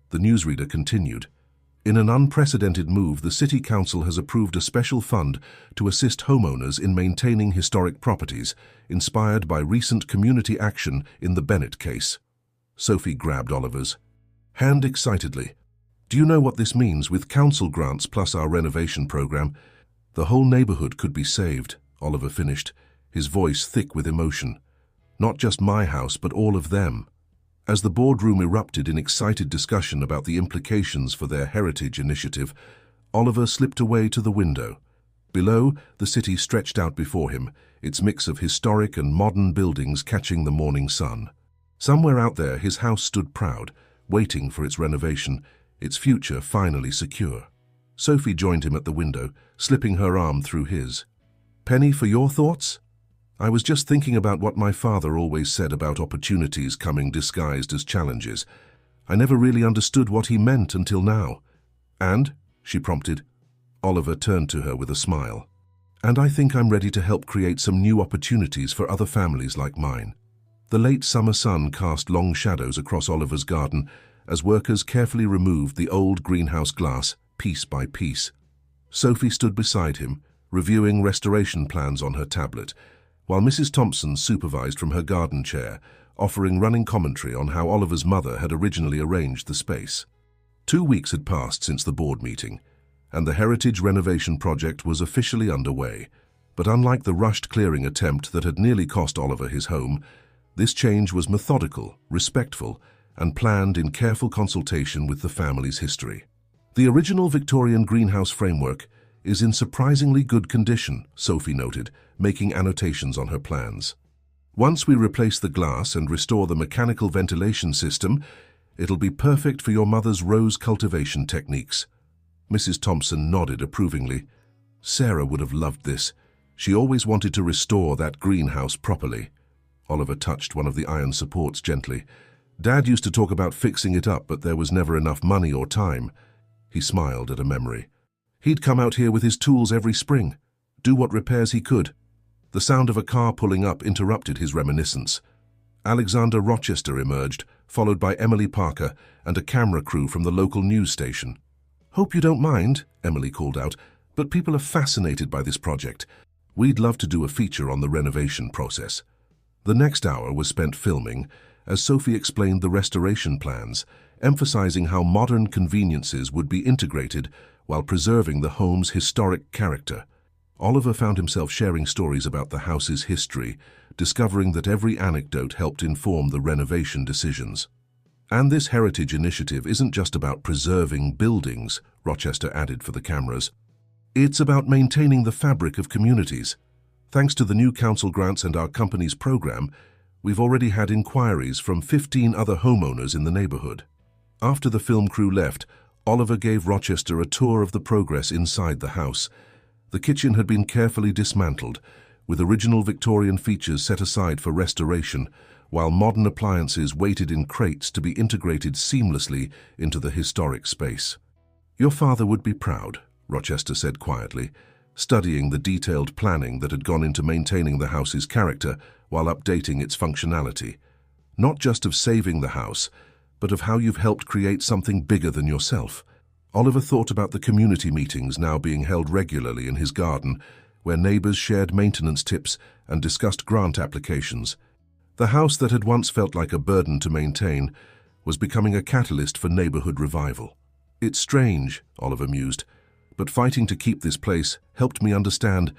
The newsreader continued. "In an unprecedented move, the City Council has approved a special fund to assist homeowners in maintaining historic properties, inspired by recent community action in the Bennett case." Sophie grabbed Oliver's hand excitedly. "Do you know what this means? With council grants plus our renovation program, the whole neighborhood could be saved," Oliver finished, his voice thick with emotion. "Not just my house, but all of them." As the boardroom erupted in excited discussion about the implications for their Heritage Initiative, Oliver slipped away to the window. Below, the city stretched out before him, its mix of historic and modern buildings catching the morning sun. Somewhere out there, his house stood proud, waiting for its renovation, its future finally secure. Sophie joined him at the window, slipping her arm through his. "Penny, for your thoughts?" "I was just thinking about what my father always said about opportunities coming disguised as challenges. I never really understood what he meant until now." "And?" she prompted. Oliver turned to her with a smile. "And I think I'm ready to help create some new opportunities for other families like mine." The late summer sun cast long shadows across Oliver's garden as workers carefully removed the old greenhouse glass, piece by piece. Sophie stood beside him, reviewing restoration plans on her tablet, while Mrs. Thompson supervised from her garden chair, offering running commentary on how Oliver's mother had originally arranged the space. 2 weeks had passed since the board meeting, and the Heritage renovation project was officially underway. But unlike the rushed clearing attempt that had nearly cost Oliver his home, this change was methodical, respectful, and planned in careful consultation with the family's history. The original Victorian greenhouse framework is in surprisingly good condition, Sophie noted, making annotations on her plans. "Once we replace the glass and restore the mechanical ventilation system, it'll be perfect for your mother's rose cultivation techniques." Mrs. Thompson nodded approvingly. "Sarah would have loved this. She always wanted to restore that greenhouse properly." Oliver touched one of the iron supports gently. "Dad used to talk about fixing it up, but there was never enough money or time." He smiled at a memory. "He'd come out here with his tools every spring, do what repairs he could." The sound of a car pulling up interrupted his reminiscence. Alexander Rochester emerged, followed by Emily Parker and a camera crew from the local news station. "Hope you don't mind," Emily called out, "but people are fascinated by this project. We'd love to do a feature on the renovation process." The next hour was spent filming, as Sophie explained the restoration plans, emphasizing how modern conveniences would be integrated while preserving the home's historic character. Oliver found himself sharing stories about the house's history, discovering that every anecdote helped inform the renovation decisions. And this heritage initiative isn't just about preserving buildings, Rochester added for the cameras. It's about maintaining the fabric of communities. Thanks to the new council grants and our company's program, we've already had inquiries from 15 other homeowners in the neighborhood. After the film crew left, Oliver gave Rochester a tour of the progress inside the house. The kitchen had been carefully dismantled, with original Victorian features set aside for restoration, while modern appliances waited in crates to be integrated seamlessly into the historic space. "Your father would be proud," Rochester said quietly, studying the detailed planning that had gone into maintaining the house's character while updating its functionality. Not just of saving the house, but of how you've helped create something bigger than yourself. Oliver thought about the community meetings now being held regularly in his garden, where neighbors shared maintenance tips and discussed grant applications. The house that had once felt like a burden to maintain was becoming a catalyst for neighborhood revival. "It's strange," Oliver mused, "but fighting to keep this place helped me understand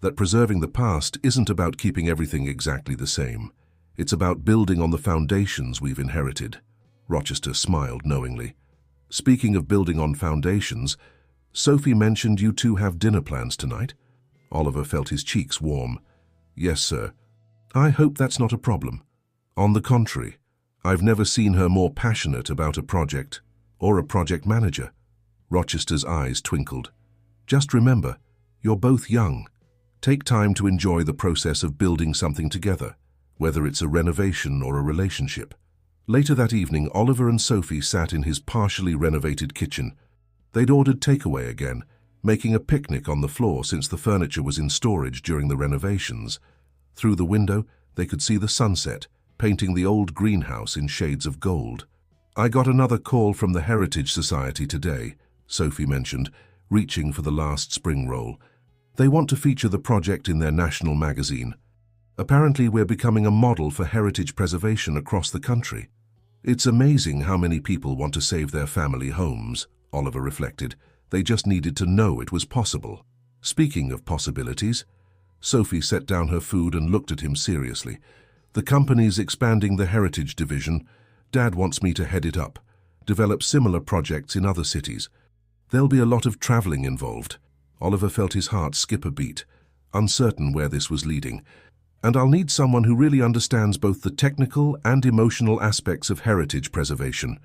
that preserving the past isn't about keeping everything exactly the same. It's about building on the foundations we've inherited." Rochester smiled knowingly. "Speaking of building on foundations, Sophie mentioned you two have dinner plans tonight." Oliver felt his cheeks warm. "Yes, sir. I hope that's not a problem. On the contrary, I've never seen her more passionate about a project or a project manager." Rochester's eyes twinkled. "Just remember, you're both young. Take time to enjoy the process of building something together, whether it's a renovation or a relationship." Later that evening, Oliver and Sophie sat in his partially renovated kitchen. They'd ordered takeaway again, making a picnic on the floor since the furniture was in storage during the renovations. Through the window, they could see the sunset, painting the old greenhouse in shades of gold. "I got another call from the Heritage Society today," Sophie mentioned, reaching for the last spring roll. "They want to feature the project in their national magazine. Apparently, we're becoming a model for heritage preservation across the country." "It's amazing how many people want to save their family homes," Oliver reflected. "They just needed to know it was possible." Speaking of possibilities, Sophie set down her food and looked at him seriously. "The company's expanding the heritage division. Dad wants me to head it up, develop similar projects in other cities. There'll be a lot of traveling involved." Oliver felt his heart skip a beat, uncertain where this was leading. "And I'll need someone who really understands both the technical and emotional aspects of heritage preservation.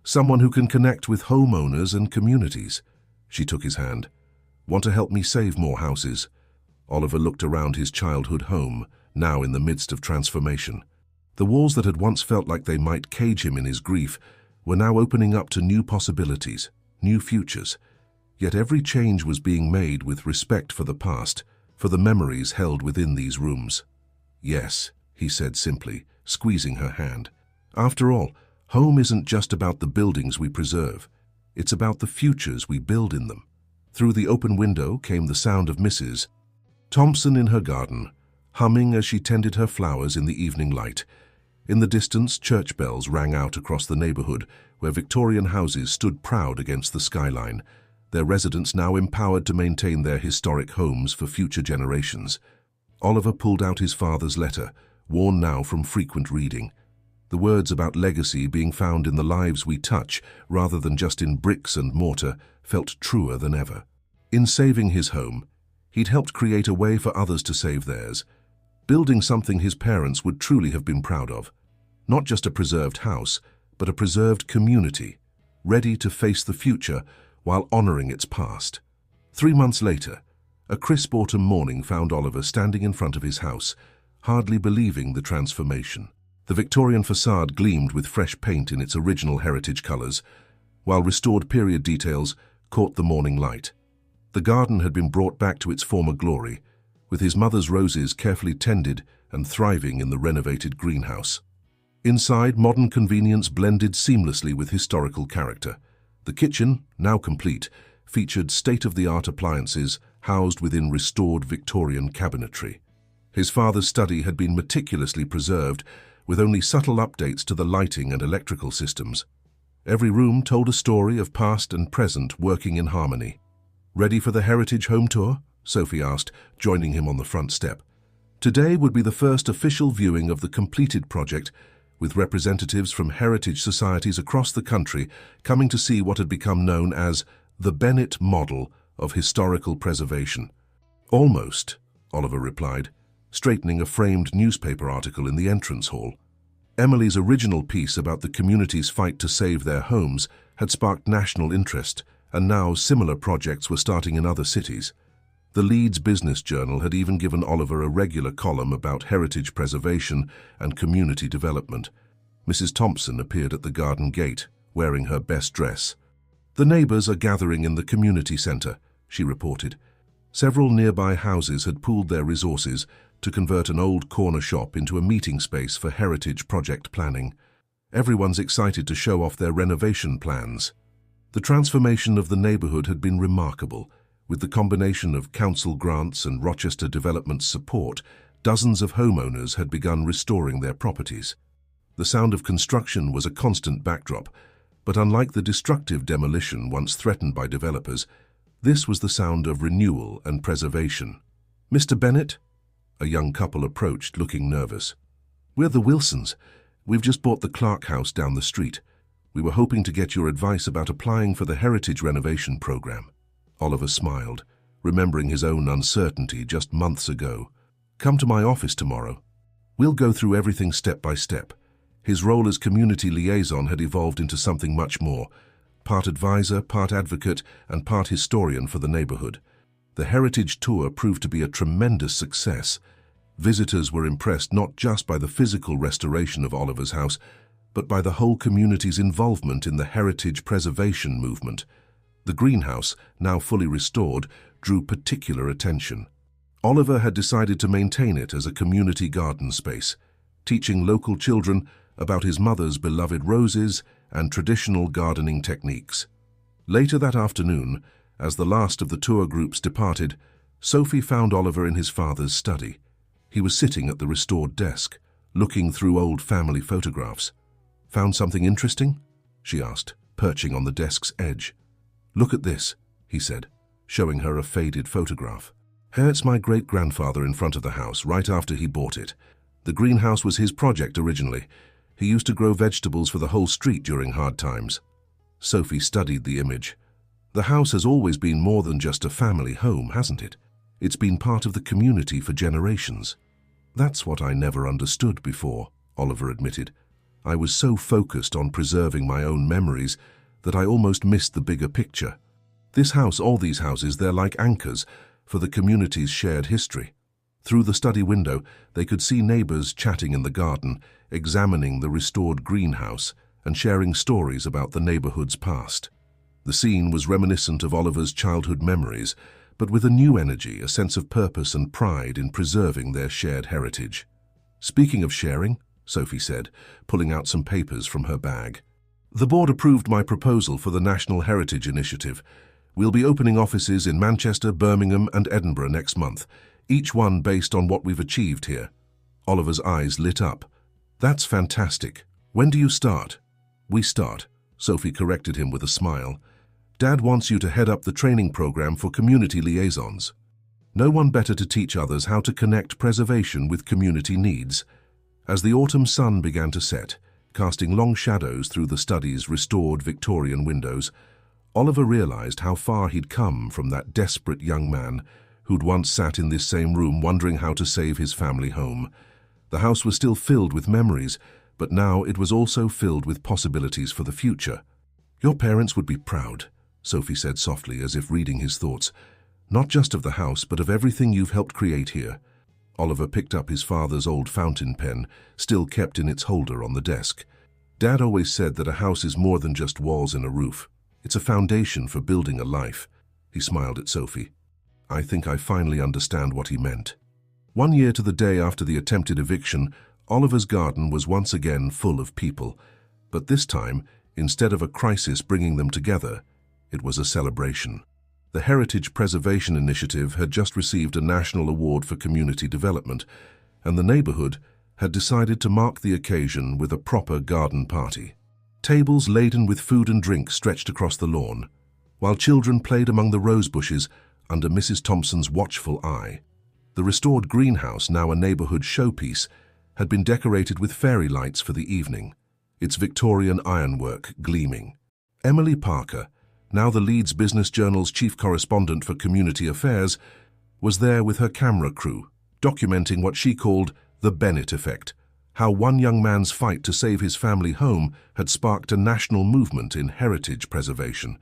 Someone who can connect with homeowners and communities." She took his hand. "Want to help me save more houses?" Oliver looked around his childhood home, now in the midst of transformation. The walls that had once felt like they might cage him in his grief were now opening up to new possibilities, new futures. Yet every change was being made with respect for the past, for the memories held within these rooms. "Yes," he said simply, squeezing her hand. "After all, home isn't just about the buildings we preserve. It's about the futures we build in them." Through the open window came the sound of Mrs. Thompson in her garden, humming as she tended her flowers in the evening light. In the distance, church bells rang out across the neighborhood, where Victorian houses stood proud against the skyline, their residents now empowered to maintain their historic homes for future generations. Oliver pulled out his father's letter, worn now from frequent reading. The words about legacy being found in the lives we touch, rather than just in bricks and mortar, felt truer than ever. In saving his home, he'd helped create a way for others to save theirs, building something his parents would truly have been proud of. Not just a preserved house, but a preserved community, ready to face the future while honoring its past. 3 months later, a crisp autumn morning found Oliver standing in front of his house, hardly believing the transformation. The Victorian facade gleamed with fresh paint in its original heritage colors, while restored period details caught the morning light. The garden had been brought back to its former glory, with his mother's roses carefully tended and thriving in the renovated greenhouse. Inside, modern convenience blended seamlessly with historical character. The kitchen, now complete, featured state-of-the-art appliances housed within restored Victorian cabinetry. His father's study had been meticulously preserved, with only subtle updates to the lighting and electrical systems. Every room told a story of past and present working in harmony. "Ready for the heritage home tour?" Sophie asked, joining him on the front step. Today would be the first official viewing of the completed project, with representatives from heritage societies across the country coming to see what had become known as the Bennett model of historical preservation. Almost, Oliver replied, straightening a framed newspaper article in the entrance hall. Emily's original piece about the community's fight to save their homes had sparked national interest, and now similar projects were starting in other cities. The Leeds Business Journal had even given Oliver a regular column about heritage preservation and community development. Mrs. Thompson appeared at the garden gate, wearing her best dress. "The neighbours are gathering in the community centre," she reported. Several nearby houses had pooled their resources to convert an old corner shop into a meeting space for heritage project planning. Everyone's excited to show off their renovation plans. The transformation of the neighbourhood had been remarkable. With the combination of council grants and Rochester Development's support, dozens of homeowners had begun restoring their properties. The sound of construction was a constant backdrop, but unlike the destructive demolition once threatened by developers, this was the sound of renewal and preservation. "Mr. Bennett?" A young couple approached, looking nervous. "We're the Wilsons. We've just bought the Clark house down the street. We were hoping to get your advice about applying for the heritage renovation program." Oliver smiled, remembering his own uncertainty just months ago. "Come to my office tomorrow. We'll go through everything step by step." His role as community liaison had evolved into something much more, part advisor, part advocate, and part historian for the neighborhood. The heritage tour proved to be a tremendous success. Visitors were impressed not just by the physical restoration of Oliver's house, but by the whole community's involvement in the heritage preservation movement. The greenhouse, now fully restored, drew particular attention. Oliver had decided to maintain it as a community garden space, teaching local children about his mother's beloved roses and traditional gardening techniques. Later that afternoon, as the last of the tour groups departed, Sophie found Oliver in his father's study. He was sitting at the restored desk, looking through old family photographs. "Found something interesting?" she asked, perching on the desk's edge. "Look at this," he said, showing her a faded photograph. "It's my great-grandfather in front of the house, right after he bought it. The greenhouse was his project originally. He used to grow vegetables for the whole street during hard times." Sophie studied the image. "The house has always been more than just a family home, hasn't it? It's been part of the community for generations." "That's what I never understood before," Oliver admitted. "I was so focused on preserving my own memories that I almost missed the bigger picture. This house, all these houses, they're like anchors for the community's shared history." Through the study window, they could see neighbors chatting in the garden, examining the restored greenhouse, and sharing stories about the neighborhood's past. The scene was reminiscent of Oliver's childhood memories, but with a new energy, a sense of purpose and pride in preserving their shared heritage. "Speaking of sharing," Sophie said, pulling out some papers from her bag, "the board approved my proposal for the National Heritage Initiative. We'll be opening offices in Manchester, Birmingham, and Edinburgh next month, each one based on what we've achieved here." Oliver's eyes lit up. "That's fantastic. When do you start?" "We start," Sophie corrected him with a smile. "Dad wants you to head up the training program for community liaisons. No one better to teach others how to connect preservation with community needs." As the autumn sun began to set, casting long shadows through the study's restored Victorian windows, Oliver realized how far he'd come from that desperate young man who'd once sat in this same room wondering how to save his family home. The house was still filled with memories, but now it was also filled with possibilities for the future. "Your parents would be proud," Sophie said softly, as if reading his thoughts. "Not just of the house, but of everything you've helped create here." Oliver picked up his father's old fountain pen, still kept in its holder on the desk. "Dad always said that a house is more than just walls and a roof. It's a foundation for building a life." He smiled at Sophie. "I think I finally understand what he meant." 1 year to the day after the attempted eviction, Oliver's garden was once again full of people. But this time, instead of a crisis bringing them together, it was a celebration. The Heritage Preservation Initiative had just received a national award for community development, and the neighborhood had decided to mark the occasion with a proper garden party. Tables laden with food and drink stretched across the lawn. While children played among the rose bushes, under Mrs. Thompson's watchful eye. The restored greenhouse, now a neighborhood showpiece, had been decorated with fairy lights for the evening, its Victorian ironwork gleaming. Emily Parker, now the Leeds Business Journal's chief correspondent for community affairs, was there with her camera crew, documenting what she called the Bennett effect, how one young man's fight to save his family home had sparked a national movement in heritage preservation.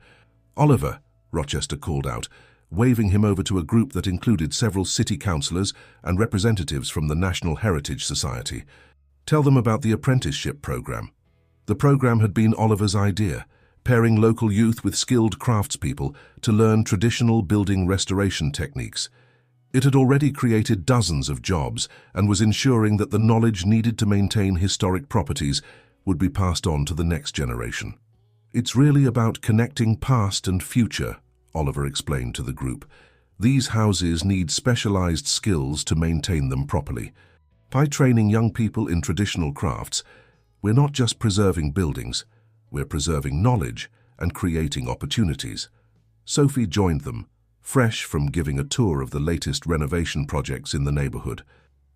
"Oliver," Rochester called out, waving him over to a group that included several city councillors and representatives from the National Heritage Society. "Tell them about the apprenticeship program." The program had been Oliver's idea, pairing local youth with skilled craftspeople to learn traditional building restoration techniques. It had already created dozens of jobs and was ensuring that the knowledge needed to maintain historic properties would be passed on to the next generation. "It's really about connecting past and future," Oliver explained to the group. "These houses need specialized skills to maintain them properly. By training young people in traditional crafts, we're not just preserving buildings, we're preserving knowledge and creating opportunities." Sophie joined them, fresh from giving a tour of the latest renovation projects in the neighborhood.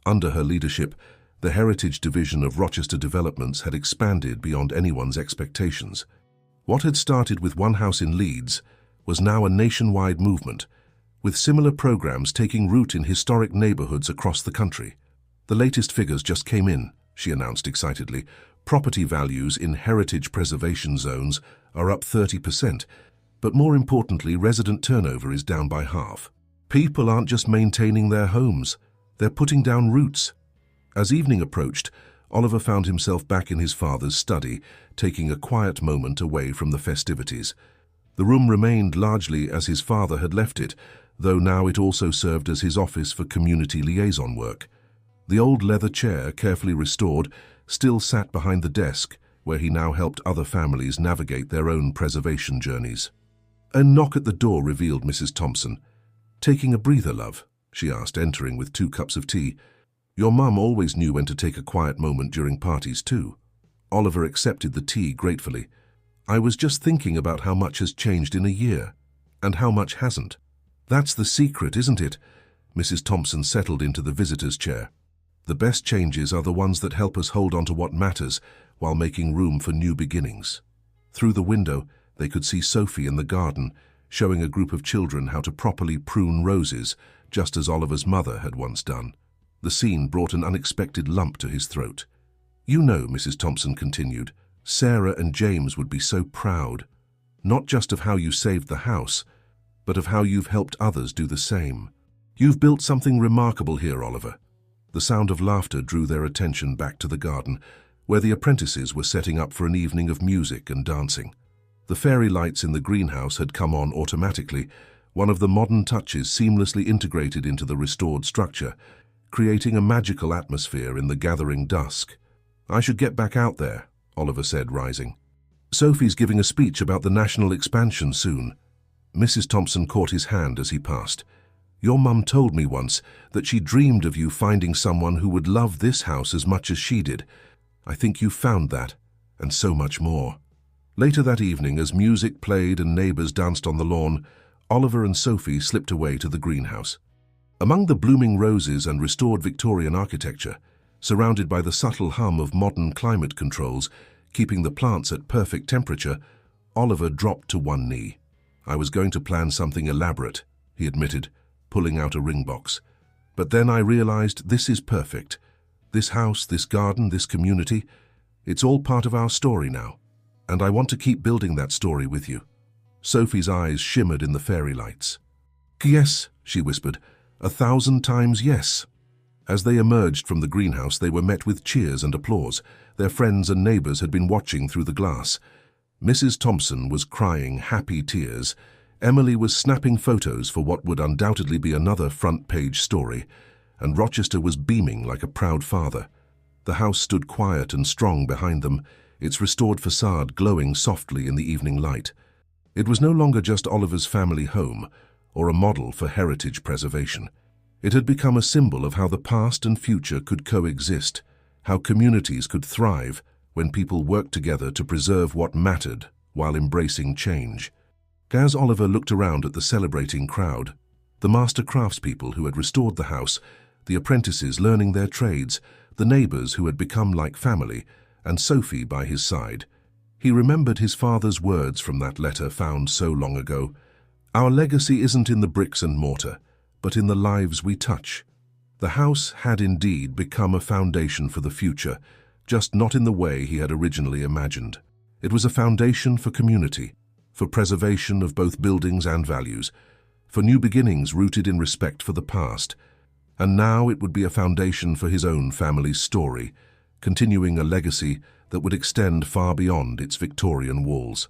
Under her leadership, the Heritage Division of Rochester Developments had expanded beyond anyone's expectations. What had started with one house in Leeds was now a nationwide movement, with similar programs taking root in historic neighborhoods across the country. "The latest figures just came in," she announced excitedly. "Property values in heritage preservation zones are up 30%, but more importantly, resident turnover is down by half. People aren't just maintaining their homes, they're putting down roots." As evening approached, Oliver found himself back in his father's study, taking a quiet moment away from the festivities. The room remained largely as his father had left it, though now it also served as his office for community liaison work. The old leather chair, carefully restored, still sat behind the desk, where he now helped other families navigate their own preservation journeys. A knock at the door revealed Mrs. Thompson. "Taking a breather, love?" she asked, entering with 2 cups of tea. "Your mum always knew when to take a quiet moment during parties too." Oliver accepted the tea gratefully. "I was just thinking about how much has changed in a year, and how much hasn't." "That's the secret, isn't it?" Mrs. Thompson settled into the visitor's chair. "The best changes are the ones that help us hold on to what matters while making room for new beginnings." Through the window, they could see Sophie in the garden, showing a group of children how to properly prune roses, just as Oliver's mother had once done. The scene brought an unexpected lump to his throat. "You know," Mrs. Thompson continued, "Sarah and James would be so proud, not just of how you saved the house, but of how you've helped others do the same. You've built something remarkable here, Oliver." The sound of laughter drew their attention back to the garden, where the apprentices were setting up for an evening of music and dancing. The fairy lights in the greenhouse had come on automatically, one of the modern touches seamlessly integrated into the restored structure, creating a magical atmosphere in the gathering dusk. "I should get back out there," Oliver said, rising. "Sophie's giving a speech about the national expansion soon." Mrs. Thompson caught his hand as he passed. "Your mum told me once that she dreamed of you finding someone who would love this house as much as she did. I think you found that, and so much more." Later that evening, as music played and neighbors danced on the lawn, Oliver and Sophie slipped away to the greenhouse. Among the blooming roses and restored Victorian architecture, surrounded by the subtle hum of modern climate controls, keeping the plants at perfect temperature, Oliver dropped to one knee. "I was going to plan something elaborate," he admitted, pulling out a ring box. "But then I realized this is perfect. This house, this garden, this community, it's all part of our story now. And I want to keep building that story with you." Sophie's eyes shimmered in the fairy lights. "Yes," she whispered, "1,000 times yes." As they emerged from the greenhouse, they were met with cheers and applause. Their friends and neighbors had been watching through the glass. Mrs. Thompson was crying happy tears. Emily was snapping photos for what would undoubtedly be another front-page story, and Rochester was beaming like a proud father. The house stood quiet and strong behind them, its restored facade glowing softly in the evening light. It was no longer just Oliver's family home, or a model for heritage preservation. It had become a symbol of how the past and future could coexist, how communities could thrive when people worked together to preserve what mattered while embracing change. As Oliver looked around at the celebrating crowd, The master craftspeople who had restored the house, the apprentices learning their trades, the neighbors who had become like family, and Sophie by his side. He remembered his father's words from that letter found so long ago. Our legacy isn't in the bricks and mortar, but in the lives we touch. The house had indeed become a foundation for the future, just not in the way he had originally imagined. It was a foundation for community, for preservation of both buildings and values, for new beginnings rooted in respect for the past. And now it would be a foundation for his own family's story, continuing a legacy that would extend far beyond its Victorian walls.